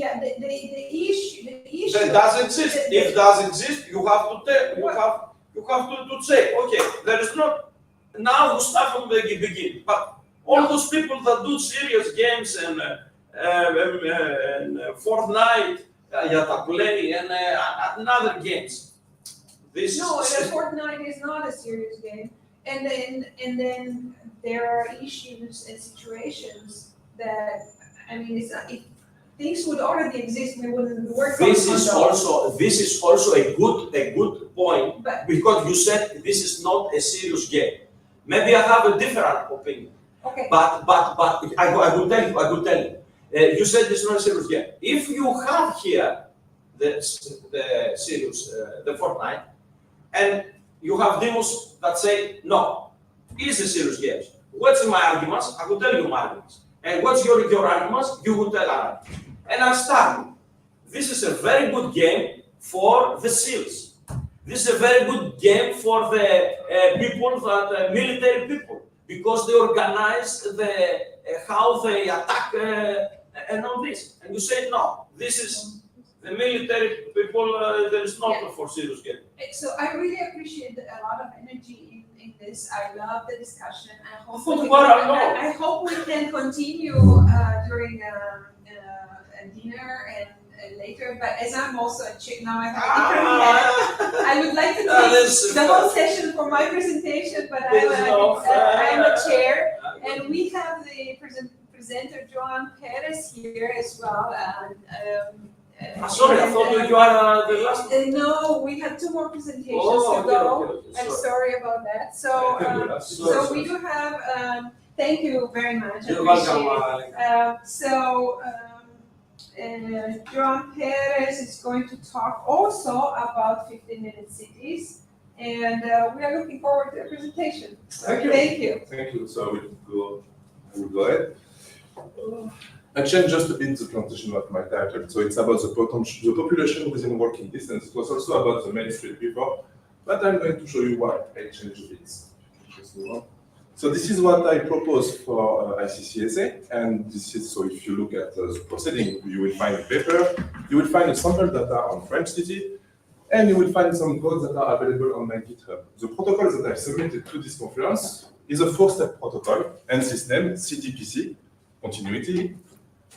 issue. That does exist. If does exist, you have to tell. You have to say, okay, there is not. Now you start from the beginning. But all those people that do serious games and Fortnite, play and other games. This No, is Fortnite is not a serious game. And then there are issues and situations that, I mean, it's not, if things would already exist, we wouldn't work on this is those. also a good point, But- because you said this is not a serious game. Maybe I have a different opinion. Okay, But I will tell you. You said it's not a serious game. If you have here the serious the Fortnite, and you have demos that say no, it's a serious game. What's my arguments? I will tell you my arguments. And what's your arguments? You will tell us. And I start. This is a very good game for the SEALs. This is a very good game for the people that military people, because they organize the how they attack and all this. And you say no, this is the military people. There is not for serious game. so I really appreciate a lot of energy in this. I love the discussion. I hope I hope we can continue during a dinner and later. But as I'm also a chick now, I have a different head. I would like to take the whole session for my presentation, but I'm a chair, and we have the presenter Joan Perez here as well. Sorry, I thought you are the last. No, we have two more presentations to go. Okay. I'm sorry about that. So we do have. Thank you very much. You're welcome. Joan Perez is going to talk also about 15-minute cities, and we are looking forward to the presentation. Thank you. Thank you. Thank you. So I will go ahead. I changed just a bit the presentation of my title. So it's about the population within working distance. It was also about the Main Street before, but I'm going to show you why I changed a bit. Just move on. So this is what I proposed for ICCSA, and this is, so if you look at the proceeding, you will find a paper, you will find a sample data on French city, and you will find some codes that are available on my GitHub. The protocol that I submitted to this conference is a 4-step protocol, and system CTPC, continuity,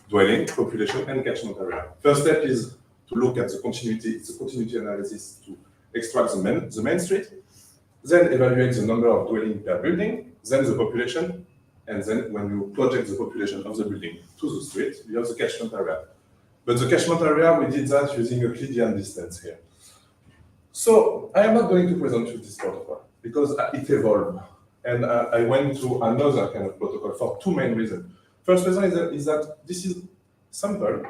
dwelling, population, and catchment area. First step is to look at the continuity, it's a continuity analysis to extract the main street, then evaluate the number of dwelling per building, then the population, and then when you project the population of the building to the street, you have the catchment area. But the catchment area, we did that using Euclidean distance here. So I am not going to present you this protocol because it evolved. And I went to another kind of protocol for two main reasons. First reason is that this is sample.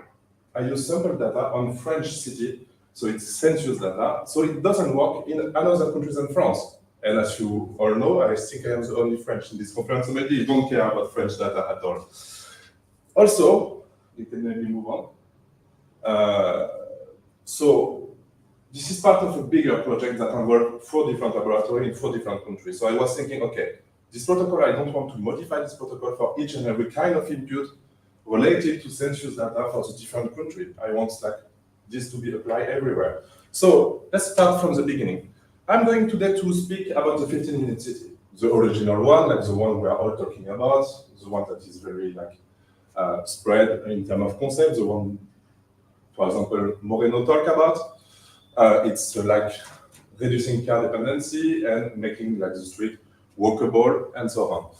I use sample data on French city, so it's census data. So it doesn't work in other countries than France. And as you all know, I think I am the only French in this conference, so maybe you don't care about French data at all. Also, you can maybe move on. So this is part of a bigger project that involves 4 different laboratories in 4 different countries. So I was thinking, okay, this protocol, I don't want to modify this protocol for each and every kind of input related to census data for the different country. I want this to be applied everywhere. So let's start from the beginning. I'm going today to speak about the 15-minute city, the original one, like the one we are all talking about, the one that is very spread in terms of concept, the one, for example, Moreno talked about. It's like reducing car dependency and making the street walkable and so on.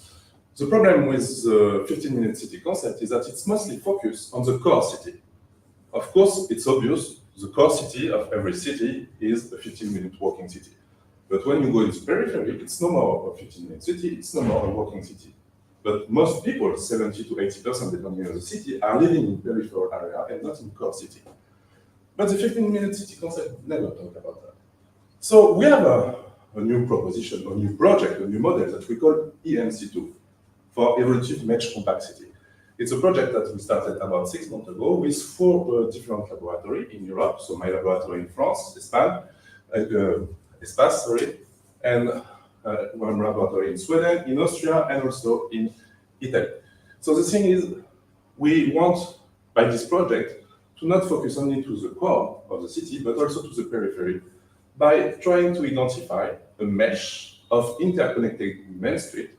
The problem with the 15-minute city concept is that it's mostly focused on the core city. Of course, it's obvious the core city of every city is a 15-minute walking city. But when you go into periphery, it's no more a 15-minute city, it's no more a walking city. But most people, 70 to 80% depending on the city, are living in peripheral area and not in core city. But the 15-minute city concept never talk about that. So we have a new proposition, a new project, a new model that we call EMC2 for Evolutive Mesh Compact City. It's a project that we started about 6 months ago with 4 different laboratories in Europe. So my laboratory in France, Espace, and one laboratory in Sweden, in Austria, and also in Italy. So the thing is, we want, by this project, to not focus only to the core of the city, but also to the periphery, by trying to identify a mesh of interconnected main street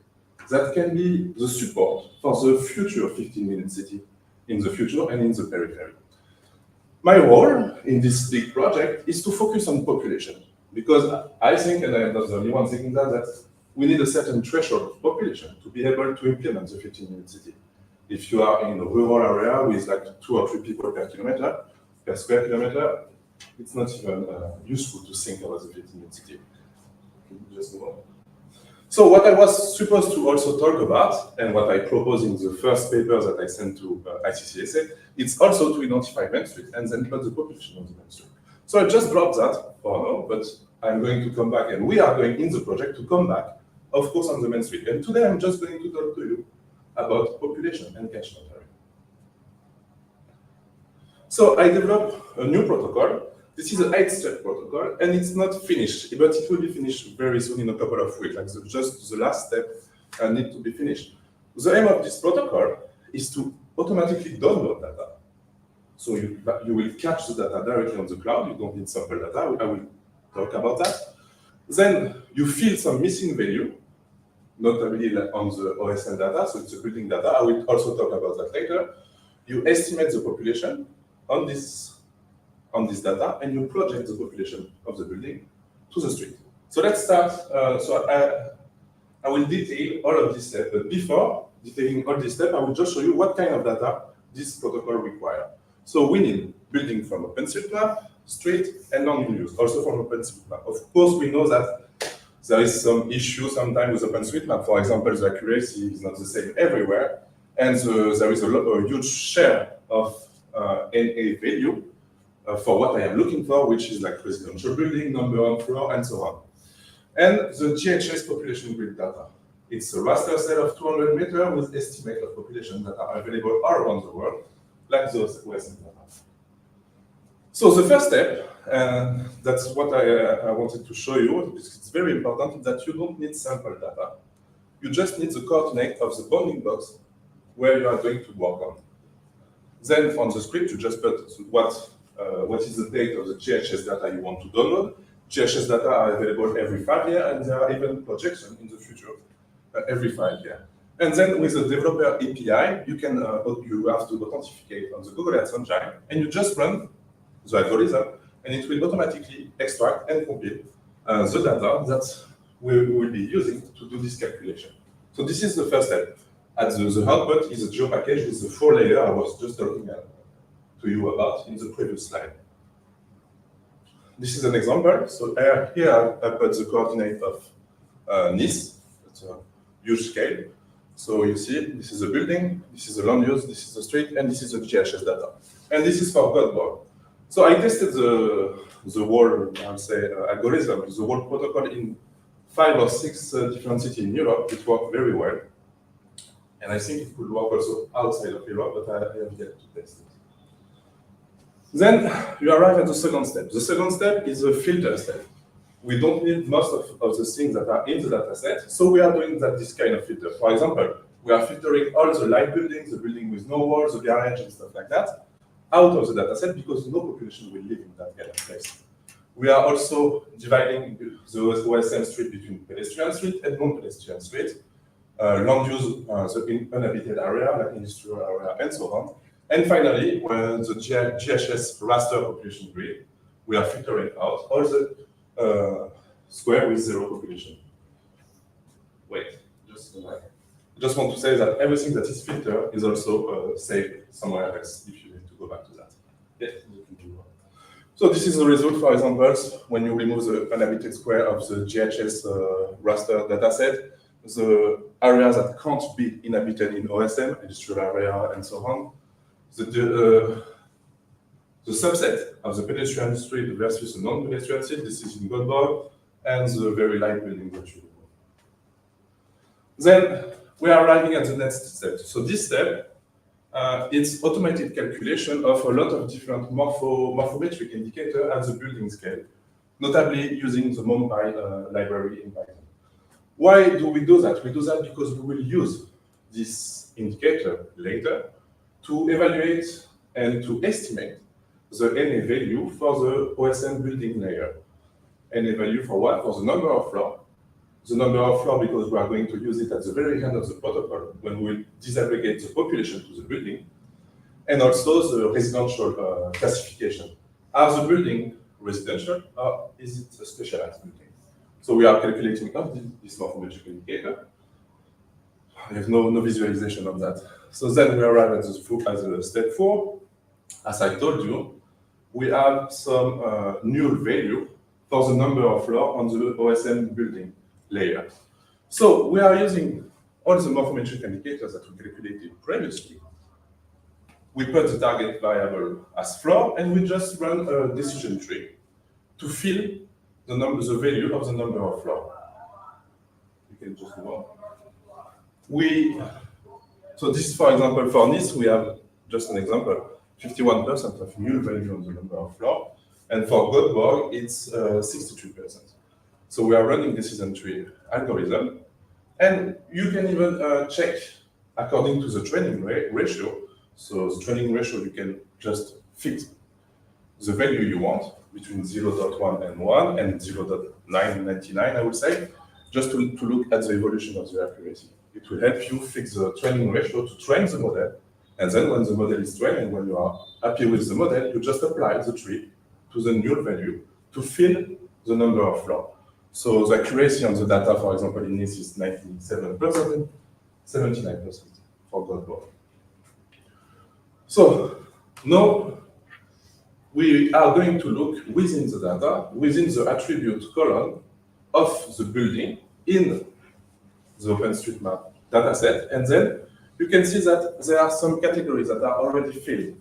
that can be the support for the future 15-minute city in the future and in the periphery. My role in this big project is to focus on population, because I think, and I am not the only one thinking that we need a certain threshold of population to be able to implement the 15-minute city. If you are in a rural area with like 2 or 3 people per square kilometer, it's not even useful to think about the 15-minute city. Just move on. So what I was supposed to also talk about, and what I proposed in the first paper that I sent to ICCSA, it's also to identify main street and then plot the population of the main street. So I just dropped that for now, but I'm going to come back, and we are going in the project to come back, of course, on the main street. And today I'm just going to talk to you about population and catchment area. So I developed a new protocol. This is an 8-step protocol, and it's not finished, but it will be finished very soon in a couple of weeks. Like just the last step need to be finished. The aim of this protocol is to automatically download data. So you will catch the data directly on the cloud. You don't need sample data. I will talk about that. Then you fill some missing value, notably on the OSM data, so it's the building data. I will also talk about that later. You estimate the population on this data, and you project the population of the building to the street. So let's start. I will detail all of these steps, but before detailing all these steps, I will just show you what kind of data this protocol requires. So we need building from OpenStreetMap, street, and land use, also from OpenStreetMap. Of course, we know that there is some issue sometimes with OpenStreetMap. For example, the accuracy is not the same everywhere, and there is a huge share of NA value for what I am looking for, which is like residential building, number on floor, and so on. And the GHS population grid data. It's a raster set of 200 meters with estimate of population that are available all around the world, like those OSM data. So the first step, and that's what I wanted to show you, because it's very important, is that you don't need sample data. You just need the coordinate of the bounding box where you are going to work on. Then on the script, you just put what is the date of the GHS data you want to download. GHS data are available every 5 years, and there are even projections in the future every 5 years. And then with the developer API, you have to authenticate on the Google Ads engine, and you just run the algorithm, and it will automatically extract and compile the data that we will be using to do this calculation. So this is the first step. At the output is a geo package with the 4 layers I was just talking to you about in the previous slide. This is an example. So here I put the coordinate of Nice. It's a huge scale. So you see, this is a building, this is a land use, this is the street, and this is the GHS data. And this is for Godboard. So I tested the whole, I'll say, algorithm, the whole protocol in 5 or 6 different cities in Europe. It worked very well. And I think it could work also outside of Europe, but I have yet to test it. Then you arrive at the second step. The second step is a filter step. We don't need most of the things that are in the data set, so we are doing this kind of filter. For example, we are filtering all the light buildings, the building with no walls, the garage and stuff like that, out of the data set because no population will live in that kind of place. We are also dividing the OSM street between pedestrian street and non-pedestrian street, land use, the uninhabited area, like industrial area, and so on. And finally, when the GHS raster population grid, we are filtering out all the square with 0 population. Wait, just want to say that everything that is filtered is also saved somewhere else if you need to go back to that. Yeah, you can do that. So this is the result, for example, when you remove the uninhabited square of the GHS raster dataset, the areas that can't be inhabited in OSM, industrial area, and so on, the subset of the pedestrian street versus the non-pedestrian street, this is in Godboard, and the very light building that you remove. Then we are arriving at the next step. So this step, it's automated calculation of a lot of different morphometric indicators at the building scale, notably using the MOMPy library in Python. Why do we do that? We do that because we will use this indicator later to evaluate and to estimate the NA value for the OSM building layer. NA value for what? For the number of floors. The number of floors because we are going to use it at the very end of the protocol when we disaggregate the population to the building, and also the residential classification. Are the building residential or is it a specialized building? So we are calculating this morphometric indicator. I have no visualization of that. So then we arrive at the step 4. As I told you, we have some null value for the number of floors on the OSM building layer. So we are using all the morphometric indicators that we calculated previously. We put the target variable as floor, and we just run a decision tree to fill the value of the number of floors. You can just go on. So this, for example, for Nice, we have just an example, 51% of null value on the number of floors, and for Göteborg, it's 63%. So we are running decision tree algorithm, and you can even check according to the training ratio. So the training ratio, you can just fix the value you want between 0.1 and 1 and 0.999, I would say, just to look at the evolution of the accuracy. It will help you fix the training ratio to train the model. And then when the model is trained and when you are happy with the model, you just apply the tree to the null value to fill the number of floors. So the accuracy on the data, for example, in this is 97% and 79% for Göteborg. So now we are going to look within the data, within the attribute column of the building in the OpenStreetMap dataset, and then you can see that there are some categories that are already filled.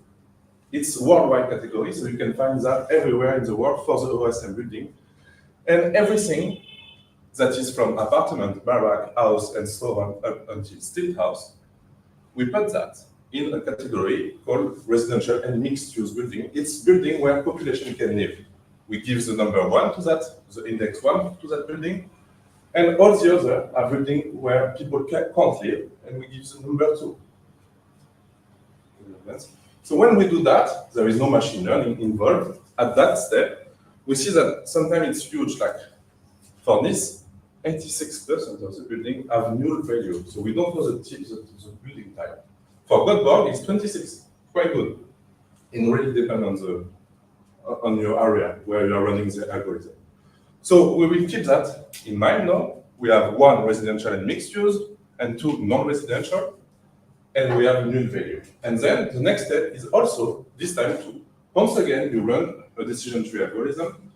It's worldwide category, so you can find that everywhere in the world for the OSM building. And everything that is from apartment, barrack, house, and so on up until still house, we put that in a category called residential and mixed-use building. It's building where population can live. We give the number 1 to that, the index 1 to that building, and all the other are buildings where people can't live, and we give the number 2. So when we do that, there is no machine learning involved. At that step, we see that sometimes it's huge, like for this, 86% of the building have null value. So we don't know the building type. For Göteborg, it's 26, quite good. It really depends on your area where you are running the algorithm. So we will keep that in mind now. We have 1 residential and mixed use, and 2 non-residential, and we have null value. And then the next step is also, this time, once again, you run a decision tree algorithm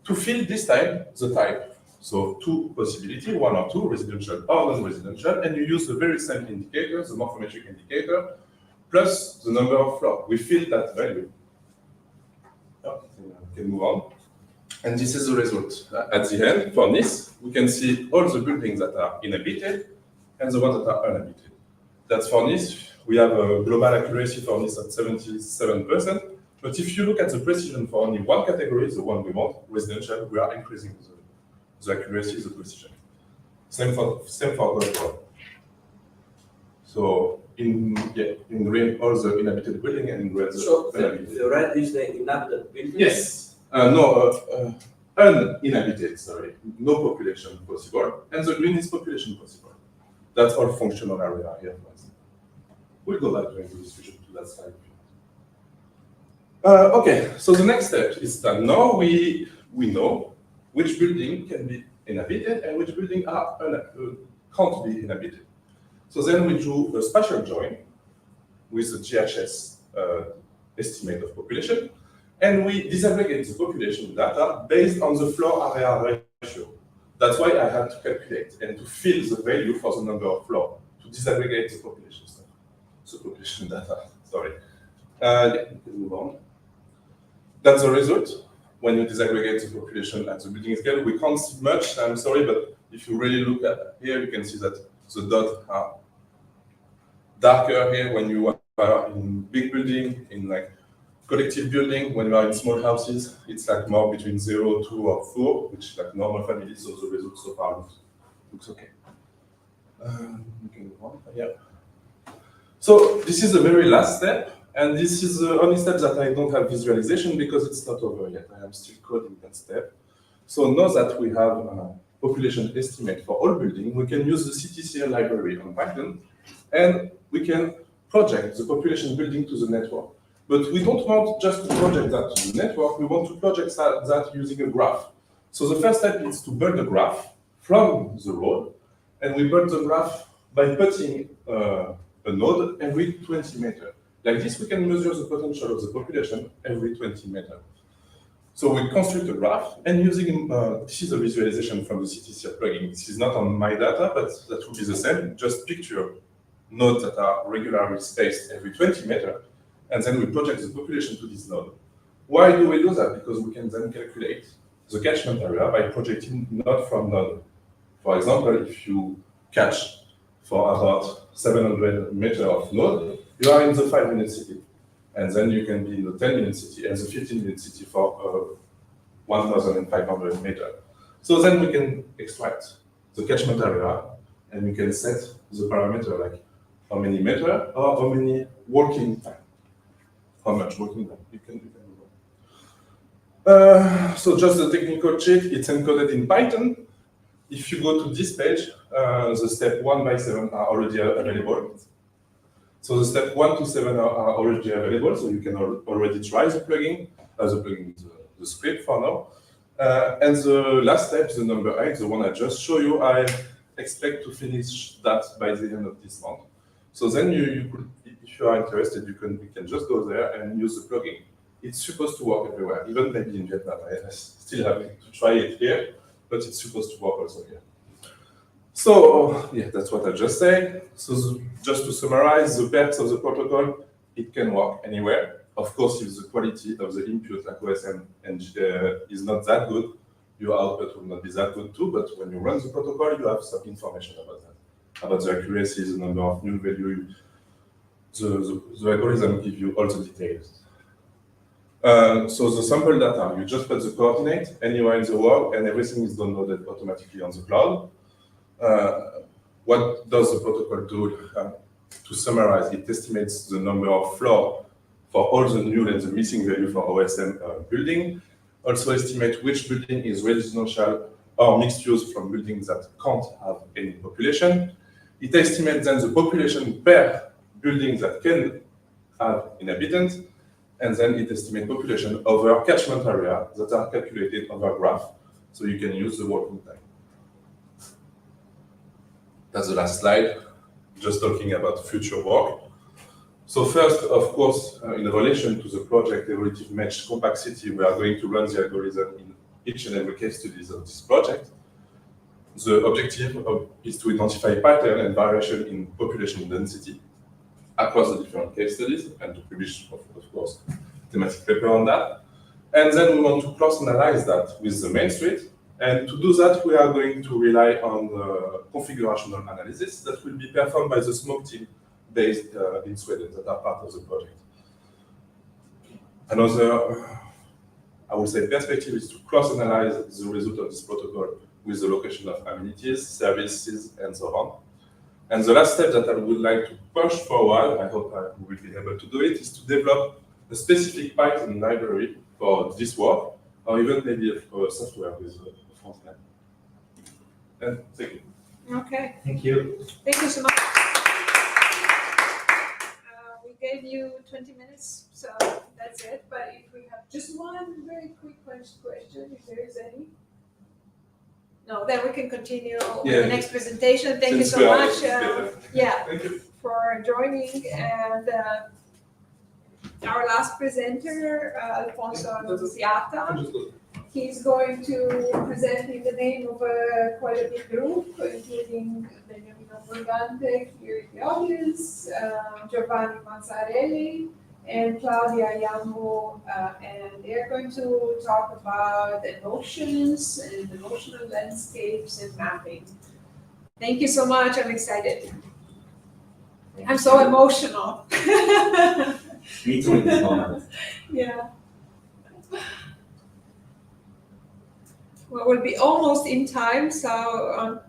to fill this time the type. So 2 possibilities, 1 or 2, residential or non-residential, and you use the very same indicator, the morphometric indicator, plus the number of floors. We fill that value. We can move on. And this is the result. At the end, for Nice, we can see all the buildings that are inhabited and the ones that are uninhabited. That's for Nice. We have a global accuracy for Nice at 77%. But if you look at the precision for only one category, the one we want, residential, we are increasing the accuracy, the precision. Same for Göteborg. So in green, all the inhabited building, and in red, the red is the inhabited building? Yes. Uninhabited, sorry. No population possible. And the green is population possible. That's our functional area here. We'll go back during the discussion to that slide. Okay, so the next step is that now we know which building can be inhabited and which building can't be inhabited. So then we do a spatial join with the GHS estimate of population, and we disaggregate the population data based on the floor area ratio. That's why I had to calculate and to fill the value for the number of floors to disaggregate the population stuff. So population data, sorry. Yeah, we can move on. That's the result. When you disaggregate the population at the building scale, we can't see much, I'm sorry, but if you really look at here, you can see that the dots are darker here when you are in big building, in like collective building. When you are in small houses, it's like more between 0, 2, or 4, which is like normal family, so the result so far looks okay. We can move on. Yeah. So this is the very last step, and this is the only step that I don't have visualization because it's not over yet. I am still coding that step. So now that we have a population estimate for all buildings, we can use the CTCL library on Python, and we can project the population building to the network. But we don't want just to project that to the network, we want to project that using a graph. So the first step is to build a graph from the road, and we build the graph by putting a node every 20 meters. Like this, we can measure the potential of the population every 20 meters. So we construct a graph, and using, this is a visualization from the CTCL plugin. This is not on my data, but that will be the same. Just picture nodes that are regularly spaced every 20 meters, and then we project the population to this node. Why do we do that? Because we can then calculate the catchment area by projecting node from node. For example, if you catch for about 700 meters of node, you are in the 5-minute city. And then you can be in the 10-minute city and the 15-minute city for 1,500 meters. So then we can extract the catchment area, and we can set the parameter like how many meters or how many working time. How much working time you can do. So just the technical check, it's encoded in Python. If you go to this page, the step 1 by 7 are already available. So the step 1 to 7 are already available, so you can already try the plugin, the script for now. And the last step, the number 8, the one I just showed you, I expect to finish that by the end of this month. So then you could, if you are interested, you can just go there and use the plugin. It's supposed to work everywhere, even maybe in Vietnam. I still have to try it here, but it's supposed to work also here. So yeah, that's what I just said. So just to summarize, the perks of the protocol, it can work anywhere. Of course, if the quality of the input like OSM and is not that good, your output will not be that good too. But when you run the protocol, you have some information about that, about the accuracy, the number of null value. The algorithm gives you all the details. So the sample data, you just put the coordinate anywhere in the world, and everything is downloaded automatically on the cloud. What does the protocol do? To summarize, it estimates the number of floors for all the null and the missing value for OSM building. Also estimate which building is residential or mixed use from buildings that can't have any population. It estimates then the population per building that can have inhabitants, and then it estimates population over catchment area that are calculated over graph, so you can use the working time. That's the last slide, just talking about future work. So first, of course, in relation to the project evolutive mesh complexity, we are going to run the algorithm in each and every case studies of this project. The objective is to identify pattern and variation in population density across the different case studies, and to publish, of course, thematic paper on that. And then we want to cross-analyze that with the main suite. And to do that, we are going to rely on the configurational analysis that will be performed by the smoke team based in Sweden that are part of the project. Another, I would say, perspective is to cross-analyze the result of this protocol with the location of amenities, services, and so on. And the last step that I would like to push forward, I hope I will be able to do it, is to develop a specific Python library for this work, or even maybe a software with a front end. And thank you. Okay, Thank you. thank you so much. We gave you 20 minutes, so that's it. But if we have just one very quick question, if there is any. No, then we can continue with the next presentation. Thank you so much. Yeah, Thank you. for joining. And our last presenter, Alfonso Annunziata, he's going to present in the name of quite a big group, including Benjamin Morgante here in the audience, Giovanni Mazzarelli, and Claudia Yamu, and they're going to talk about emotions and emotional landscapes and mapping. Thank you so much. I'm excited. I'm so emotional. Me too in this moment. Yeah. Well, we'll be almost in time, so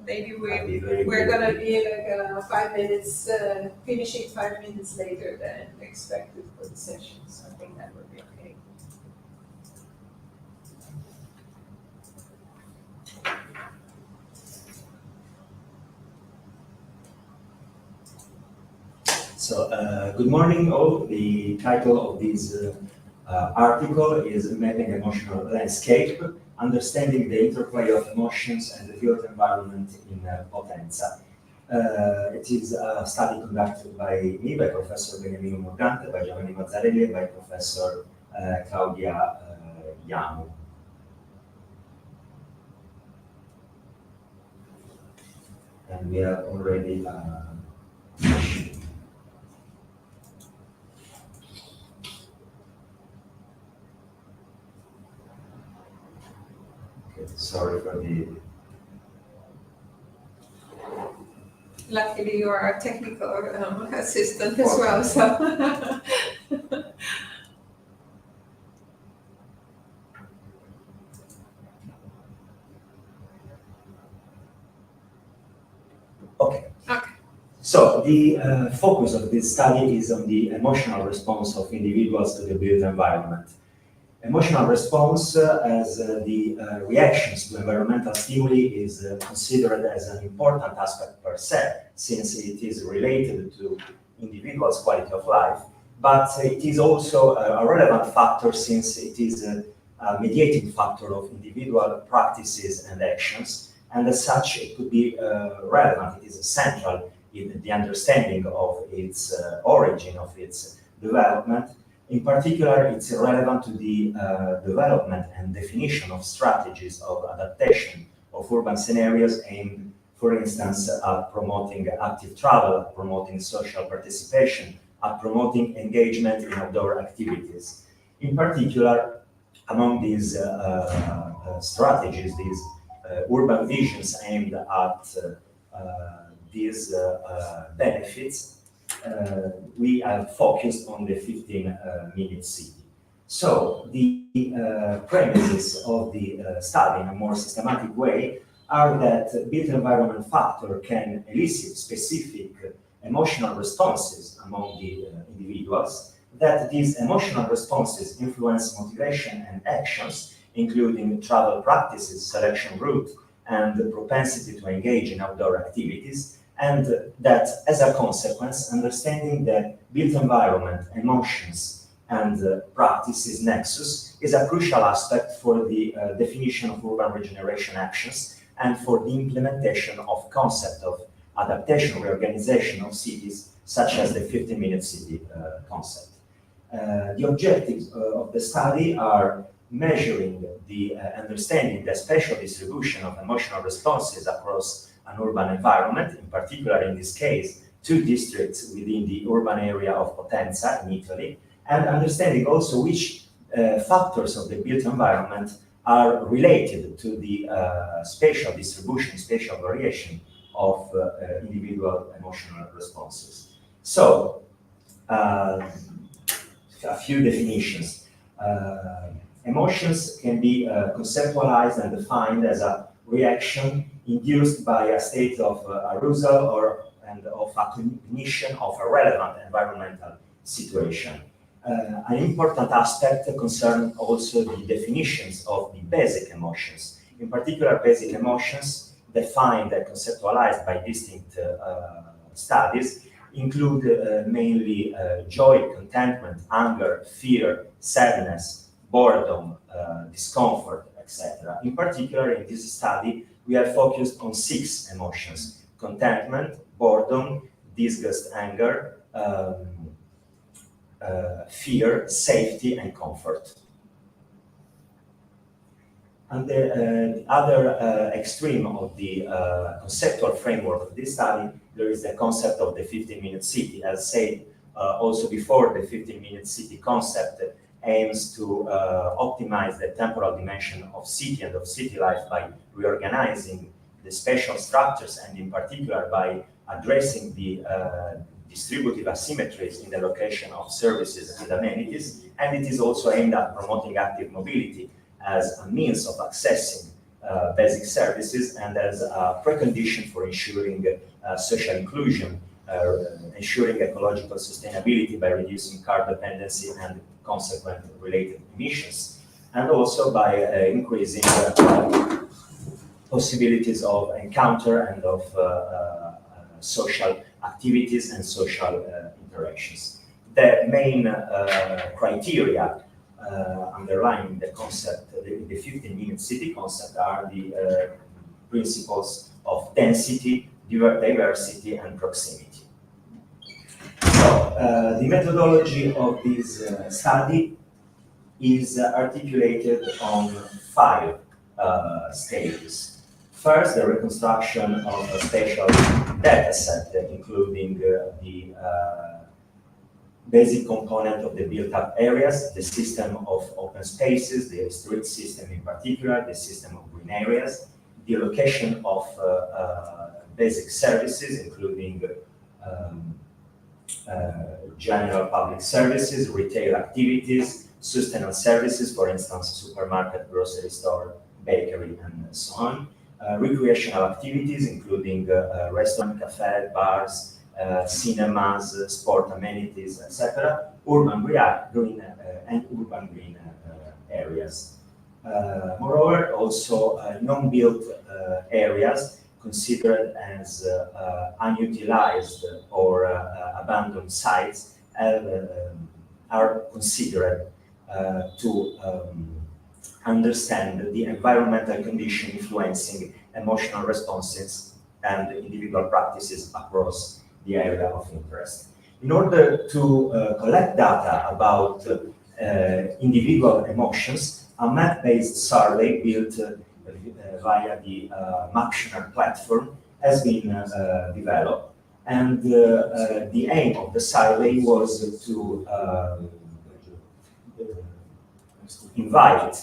maybe That'd be very we're good. gonna be like 5 minutes, finishing 5 minutes later than expected for the session, so I think that would be okay. So, good morning all. The title of this article is Mapping Emotional Landscape, Understanding the Interplay of Emotions and the Built Environment in Potenza. It is a study conducted by me, by Professor Beniamino Morgante, by Giovanni Mazzarelli, and by Professor Claudia Yamu. And we have already sorry for the. Luckily, you are a technical assistant as well, so. Okay. Okay. So the focus of this study is on the emotional response of individuals to the built environment. Emotional response as the reactions to environmental stimuli is considered as an important aspect per se, since it is related to individuals' quality of life, but it is also a relevant factor since it is a mediating factor of individual practices and actions, and as such it could be relevant, it is essential in the understanding of its origin, of its development. In particular, it's relevant to the development and definition of strategies of adaptation of urban scenarios aimed, for instance, at promoting active travel, at promoting social participation, at promoting engagement in outdoor activities. In particular, among these strategies, these urban visions aimed at these benefits, we have focused on the 15-minute city. So the premises of the study in a more systematic way are that built environment factor can elicit specific emotional responses among the individuals, that these emotional responses influence motivation and actions, including travel practices, selection route, and the propensity to engage in outdoor activities, and that as a consequence, understanding the built environment, emotions, and practices nexus is a crucial aspect for the definition of urban regeneration actions and for the implementation of concept of adaptation, reorganization of cities, such as the 15-minute city concept. The objectives of the study are measuring the understanding the spatial distribution of emotional responses across an urban environment, in particular in this case, 2 districts within the urban area of Potenza in Italy, and understanding also which factors of the built environment are related to the spatial distribution, spatial variation of individual emotional responses. So, a few definitions. Emotions can be conceptualized and defined as a reaction induced by a state of arousal and of a cognition of a relevant environmental situation. An important aspect concerns also the definitions of the basic emotions. In particular, basic emotions defined and conceptualized by distinct studies include mainly joy, contentment, anger, fear, sadness, boredom, discomfort, etc. In particular, in this study, we are focused on 6 emotions: contentment, boredom, disgust, anger, fear, safety, and comfort. And the other extreme of the conceptual framework of this study, there is the concept of the 15-minute city. As said also before, the 15-minute city concept aims to optimize the temporal dimension of city and of city life by reorganizing the spatial structures, and in particular by addressing the distributive asymmetries in the location of services and amenities. And it is also aimed at promoting active mobility as a means of accessing basic services and as a precondition for ensuring social inclusion, ensuring ecological sustainability by reducing car dependency and consequent related emissions, and also by increasing possibilities of encounter and of social activities and social interactions. The main criteria underlying the concept, the 15-minute city concept, are the principles of density, diversity, and proximity. So the methodology of this study is articulated on 5 stages. First, the reconstruction of a spatial data set, including the basic component of the built-up areas, the system of open spaces, the street system in particular, the system of green areas, the allocation of basic services, including general public services, retail activities, sustenance services, for instance, supermarket, grocery store, bakery, and so on. Recreational activities, including restaurant, cafe, bars, cinemas, sport amenities, etc. Urban green and urban green areas. Moreover, also non-built areas considered as unutilized or abandoned sites are considered to understand the environmental condition influencing emotional responses and individual practices across the area of interest. In order to collect data about individual emotions, a map-based survey built via the Maptioner platform has been developed, and the aim of the survey was to invite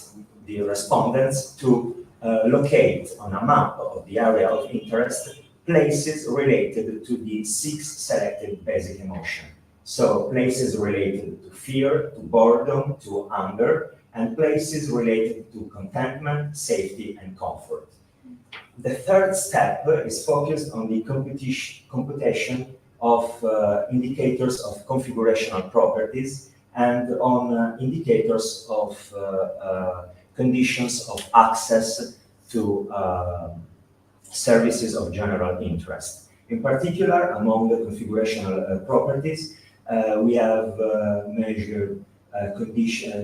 the respondents to locate on a map of the area of interest places related to the 6 selected basic emotions. So places related to fear, to boredom, to anger, and places related to contentment, safety, and comfort. The third step is focused on the computation of indicators of configurational properties and on indicators of conditions of access to services of general interest. In particular, among the configurational properties, we have measured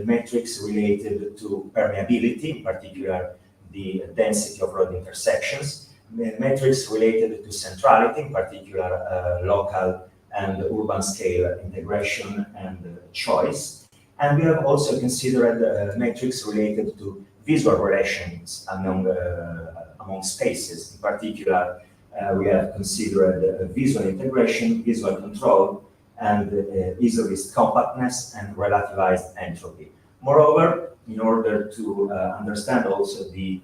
metrics related to permeability, in particular the density of road intersections, metrics related to centrality, in particular local and urban scale integration and choice. And we have also considered metrics related to visual relations among spaces. In particular, we have considered visual integration, visual control, and isolist compactness and relativized entropy. Moreover, in order to understand also the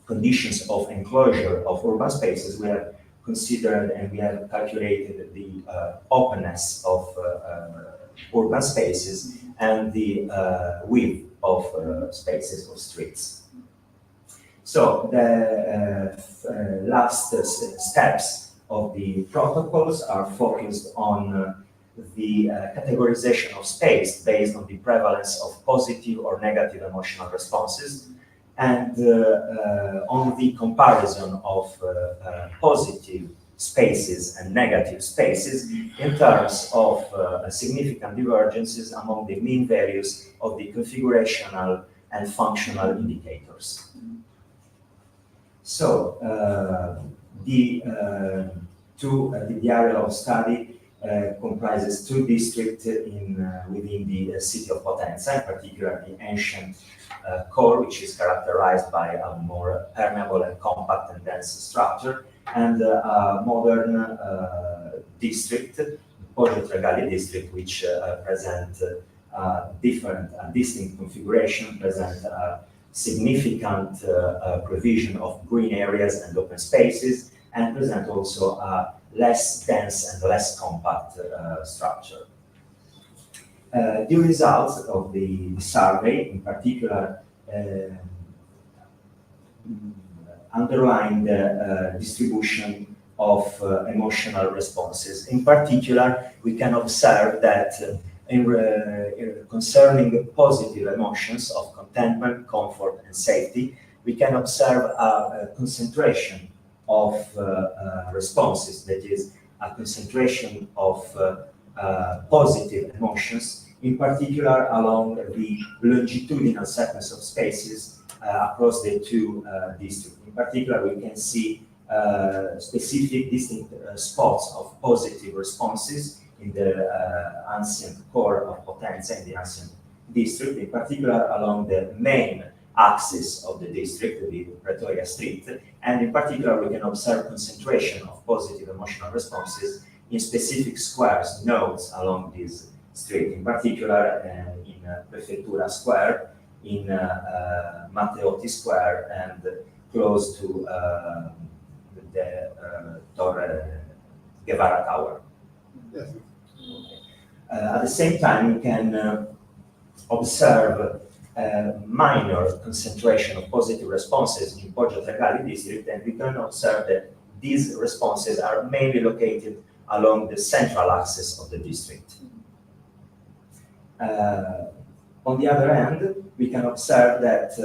conditions of enclosure of urban spaces, we have considered and we have calculated the openness of urban spaces and the width of spaces of streets. So the last steps of the protocols are focused on the categorization of space based on the prevalence of positive or negative emotional responses, and on the comparison of positive spaces and negative spaces in terms of significant divergences among the mean values of the configurational and functional indicators. So the area of study comprises 2 districts within the city of Potenza, in particular the ancient core, which is characterized by a more permeable and compact and dense structure, and a modern district, the Poggio Tregali district, which present distinct configuration, present significant provision of green areas and open spaces, and present also a less dense and less compact structure. The results of the survey, in particular, underline the distribution of emotional responses. In particular, we can observe that concerning positive emotions of contentment, comfort, and safety, we can observe a concentration of responses, that is, a concentration of positive emotions, in particular along the longitudinal sequence of spaces across the two districts. In particular, we can see specific distinct spots of positive responses in the ancient core of Potenza, in the ancient district, in particular along the main axis of the district, the Pretoria Street, and in particular we can observe concentration of positive emotional responses in specific squares, nodes along this street, in particular in Prefettura Square, in Matteotti Square, and close to the Torre Guevara Tower. Yes. At the same time, we can observe minor concentration of positive responses in Poggio Tregali district, and we can observe that these responses are mainly located along the central axis of the district. On the other hand, we can observe that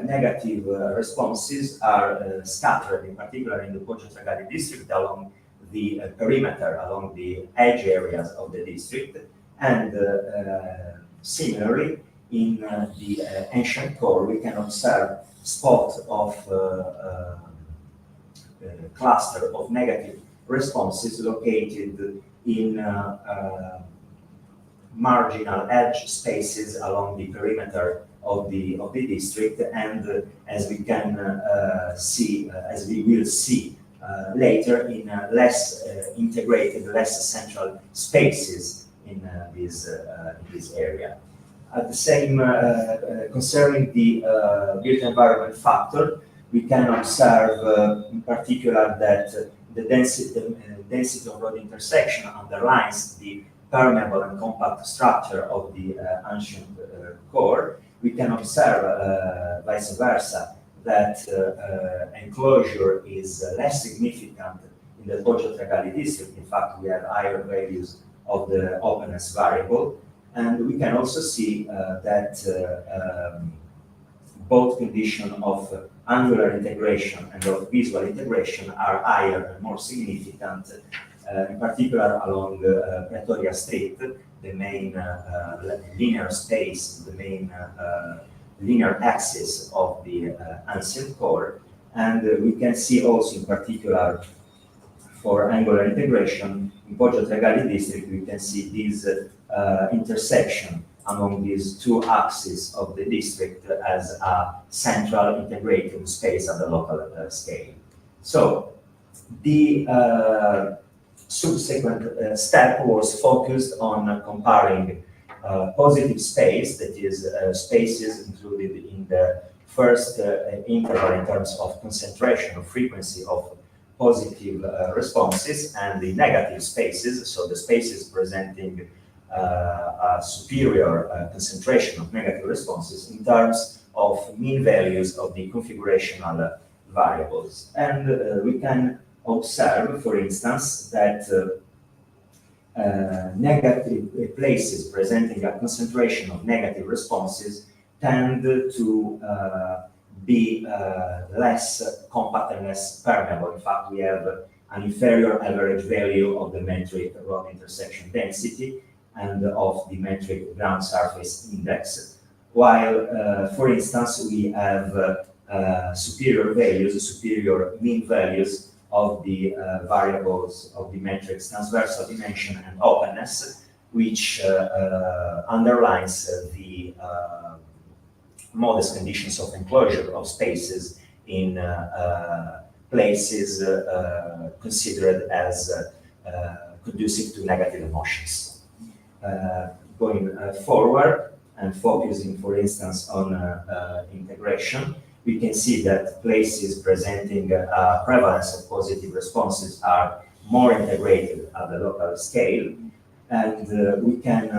negative responses are scattered, in particular in the Poggio Tregali district, along the perimeter, along the edge areas of the district, and similarly, in the ancient core, we can observe spots of cluster of negative responses located in marginal edge spaces along the perimeter of the district, and as we can see, as we will see later, in less integrated, less central spaces in this area. At the same, concerning the built environment factor, we can observe in particular that the density of road intersection underlines the permeable and compact structure of the ancient core. We can observe, vice versa, that enclosure is less significant in the Poggio Tregali district. In fact, we have higher values of the openness variable. And we can also see that both conditions of angular integration and of visual integration are higher and more significant, in particular along Pretoria Street, the main linear space, the main linear axis of the ancient core. And we can see also in particular for angular integration in Poggio Tregali district, we can see this intersection among these two axes of the district as a central integrated space at the local scale. So the subsequent step was focused on comparing positive space, that is spaces included in the first interval in terms of concentration or frequency of positive responses, and the negative spaces, so the spaces presenting a superior concentration of negative responses in terms of mean values of the configurational variables. And we can observe, for instance, that negative places presenting a concentration of negative responses tend to be less compact and less permeable. In fact, we have an inferior average value of the metric road intersection density and of the metric ground surface index, while, for instance, we have superior values, superior mean values of the variables of the metrics transversal dimension and openness, which underlines the modest conditions of enclosure of spaces in places considered as conducive to negative emotions. Going forward and focusing, for instance, on integration, we can see that places presenting a prevalence of positive responses are more integrated at the local scale, and we can,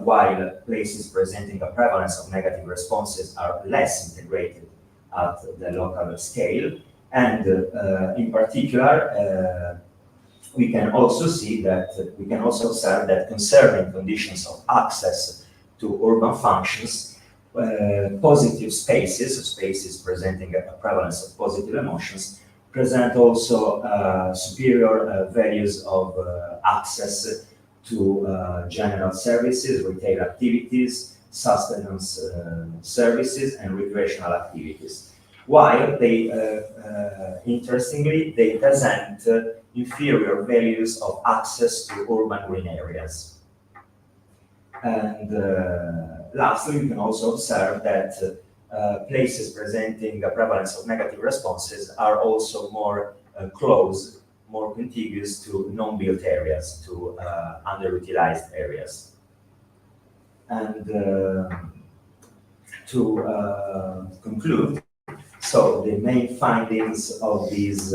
while places presenting a prevalence of negative responses are less integrated at the local scale. And in particular, we can also observe that concerning conditions of access to urban functions, positive spaces presenting a prevalence of positive emotions, present also superior values of access to general services, retail activities, sustenance services, and recreational activities. While they, interestingly, they present inferior values of access to urban green areas. And lastly, we can also observe that places presenting a prevalence of negative responses are also more close, more contiguous to non-built areas, to underutilized areas. And to conclude, so the main findings of this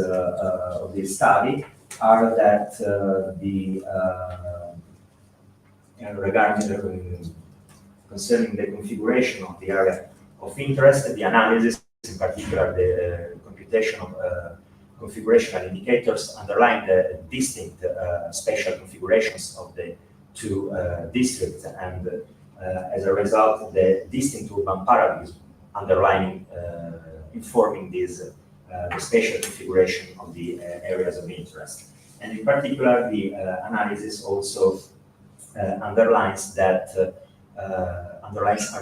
study are that concerning the configuration of the area of interest, the analysis, in particular the computation of configurational indicators, underline the distinct spatial configurations of the two districts, and as a result, the distinct urban paradigms underlining, informing this the spatial configuration of the areas of interest. And in particular, the analysis also underlines a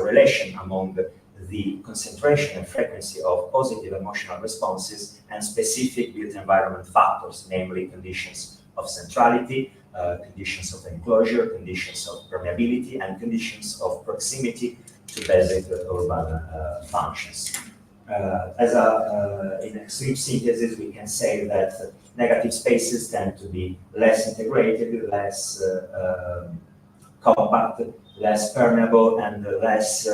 relation among the concentration and frequency of positive emotional responses and specific built environment factors, namely conditions of centrality, conditions of enclosure, conditions of permeability, and conditions of proximity to basic urban functions. In extreme synthesis, we can say that negative spaces tend to be less integrated, less compact, less permeable, and less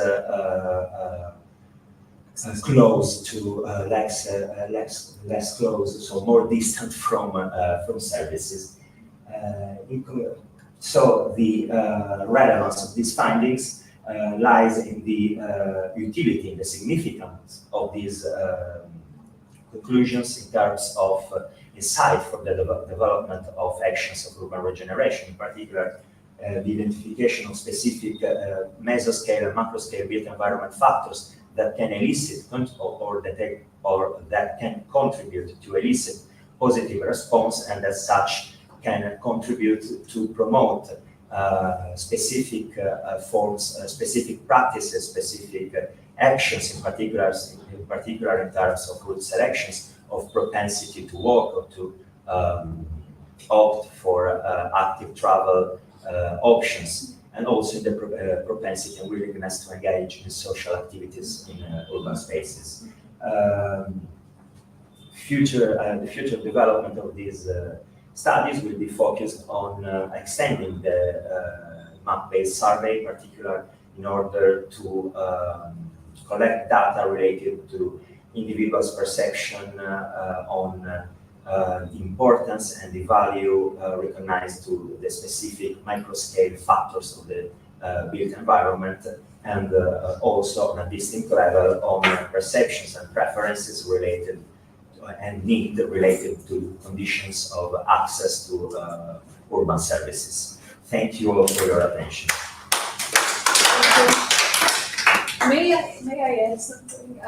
close to less close, so more distant from services. So the relevance of these findings lies in the utility, in the significance of these conclusions in terms of insight for the development of actions of urban regeneration, in particular the identification of specific mesoscale and macroscale built environment factors that can elicit or that can contribute to elicit positive response, and as such can contribute to promote specific forms, specific practices, specific actions, in particular in terms of route selections, of propensity to walk or to opt for active travel options, and also in the propensity and willingness to engage in social activities in urban spaces. The future development of these studies will be focused on extending the map-based survey, in particular in order to collect data related to individuals' perception on the importance and the value recognized to the specific microscale factors of the built environment, and also on a distinct level on perceptions and preferences related and need related to conditions of access to urban services. Thank you all for your attention. May I add something?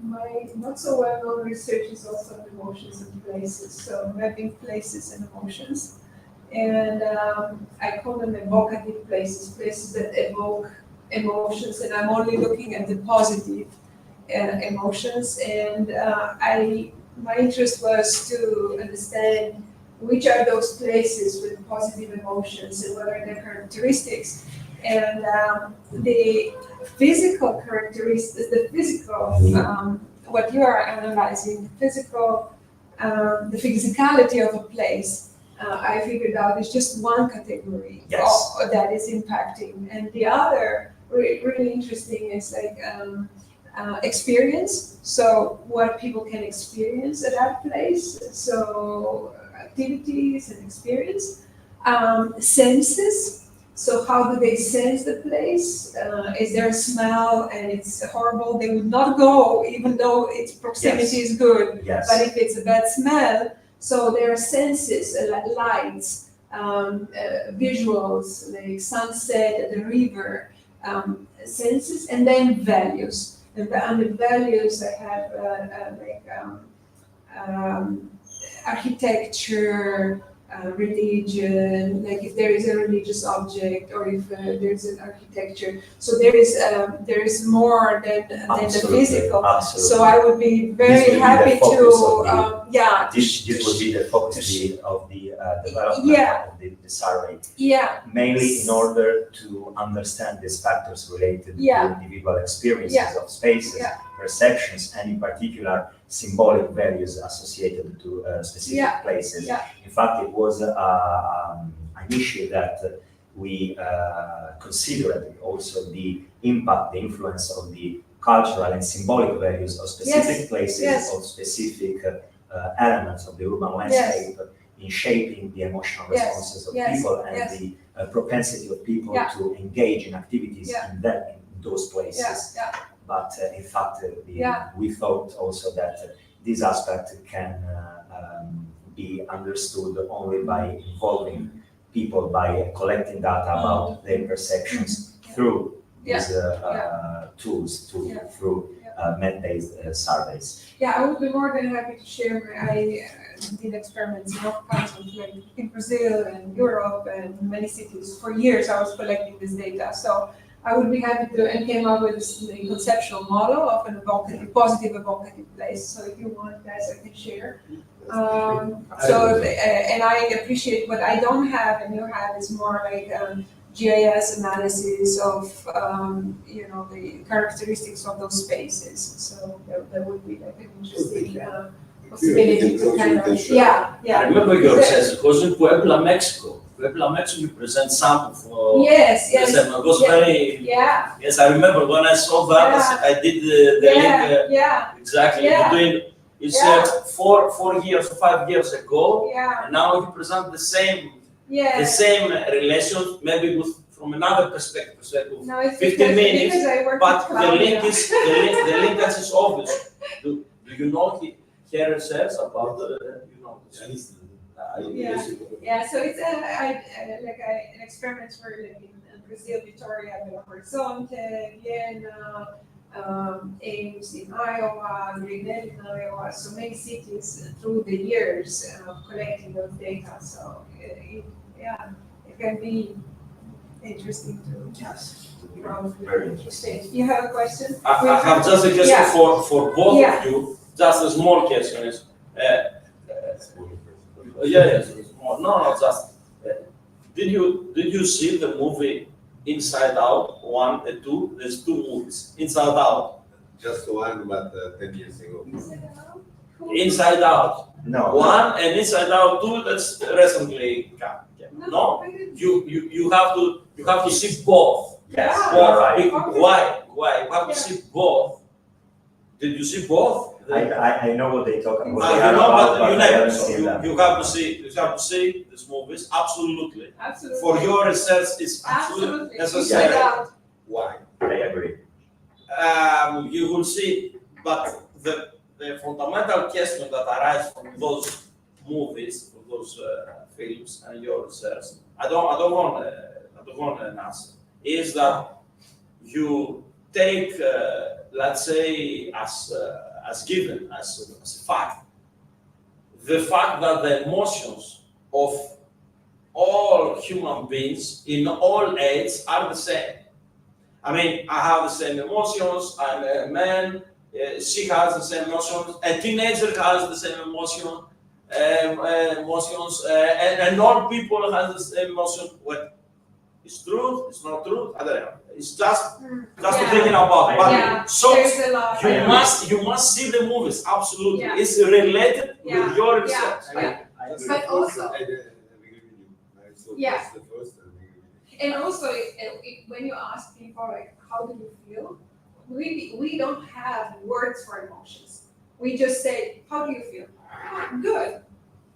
My not so well-known research is also on emotions and places, so mapping places and emotions. And I call them evocative places that evoke emotions, and I'm only looking at the positive emotions. And my interest was to understand which are those places with positive emotions and what are their characteristics. And the physical characteristics, what you are analyzing, the physicality of a place, I figured out is just one category that is impacting. And the other, really interesting, is like experience. So what people can experience at that place. So activities and experience. Senses. So how do they sense the place? Is there a smell and it's horrible? They would not go even though its proximity Yes. is good. Yes. But if it's a bad smell, so there are senses, lights, visuals, like sunset at the river, senses, and then values. And the values I have architecture, religion, like if there is a religious object or if there's an architecture. So there is more than the Absolutely, physical. absolutely. So I would be This very would be the happy focus to, of This would be the focus of the development Yeah. of the survey, yeah, mainly in order to understand these factors related Yeah. to individual experiences Yeah. of spaces, Yeah. perceptions, and in particular symbolic values associated to specific Yeah. places. Yeah. In fact, it was an issue that we considered also the impact, the influence of the cultural and symbolic values of specific places, Yes. of specific elements of the urban landscape in shaping the emotional Yes. responses of Yes. people and Yes. the propensity of people Yeah. to engage in activities Yeah. in those places. yeah. But in fact, Yeah. we thought also that this aspect can be understood only by involving people, by collecting data about their perceptions through these tools, through met-based surveys. Yeah, I would be more than happy to share. I did experiments in all kinds of, like in Brazil and Europe and many cities. For years, I was collecting this data. So I would be happy to, and came up with a conceptual model of an evocative, positive evocative place. So if you want, guys, I can share. And I appreciate what I don't have and you have is more like GIS analysis of the characteristics of those spaces. So that would be like an interesting possibility to kind of I remember your research. It was in Puebla, Mexico. You present sample for. Yes. It was very. Yeah. Yes, I remember when I saw that. I did the link. Exactly. Between. You said 4 years, 5 years ago. Yeah. And now you present the same. Yeah. The same relation, maybe from another perspective. No, it's 15 minutes. because I work But with the Claudia. link is obvious. Do you know her research about Yeah, so it's an experiments were like in Brazil, Vitória, Belo Horizonte, Vienna, Ames in Iowa, Grinnell in Iowa, so many cities through the years collecting those data. So it can be interesting to Very interesting. You have a question? I have just a question for both Yeah. of you. Just a small question is. No, just. Did you see the movie Inside Out 1 and 2? There's 2 movies. Inside Out. Just one, but 10 years ago. Inside Out. No. 1 and Inside Out 2. That's recently come. No. You have to see both. Yes. Both. Right. Why? You have to see both. Did you see both? I know what they talk about. You have to see these movies. Absolutely. Absolutely. For your research, it's absolutely necessary. Inside Out. Why? I agree. You will see, but the fundamental question that arises from those movies, from those films, and your research, I don't want an answer. Is that you take, let's say, as given, as a fact, the fact that the emotions of all human beings in all ages are the same. I mean, I have the same emotions, I'm a man, she has the same emotions, a teenager has the same emotions, and all people have the same emotions. What is true, it's not true, I don't know. It's just thinking about. But so there's a lot. you must see the movies. Absolutely, Yeah. it's related with your research. But also, I agree with you. I thought Yeah. that's the first. I agree with you. and also, when you ask people like, how do you feel? We don't have words for emotions. We just say, how do you feel? "Oh, good.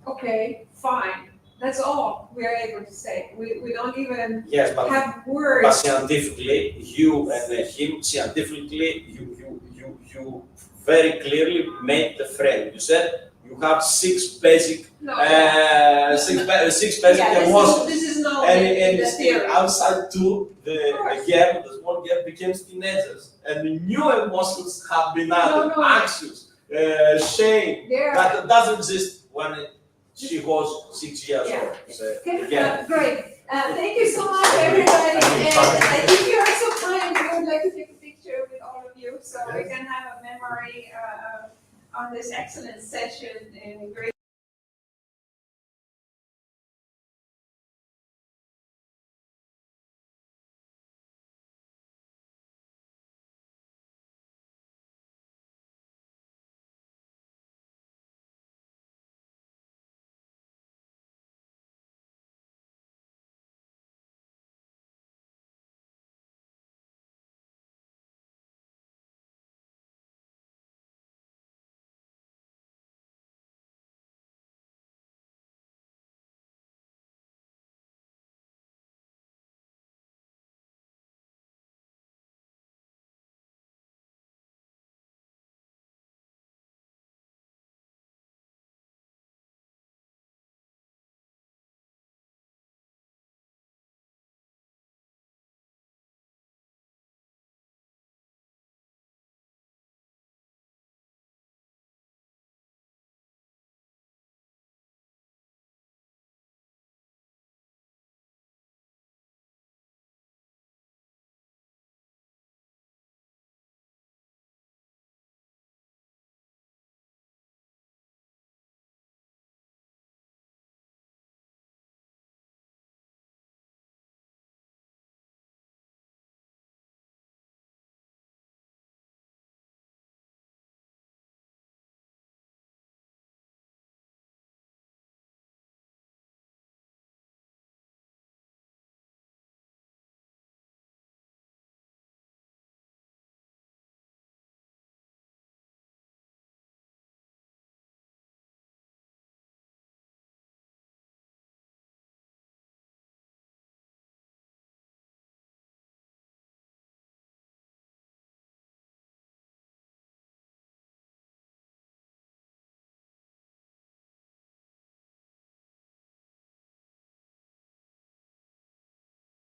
Okay, fine. That's all we are able to say. We don't even Yes, but have but words. scientifically, you and him, scientifically, you very clearly made the frame. You said you have six basic, No, six basic emotions. this is not And the theory. outside too, the gap, the small gap became teenagers. And the new emotions have been added, No. anxious, shame, There are- that doesn't exist when she was 6 years Yeah. old. So, Okay, again, great. Thank you so much, everybody. And if you are so kind, we would like to take a picture with all of you so we can have a memory on this excellent session and great.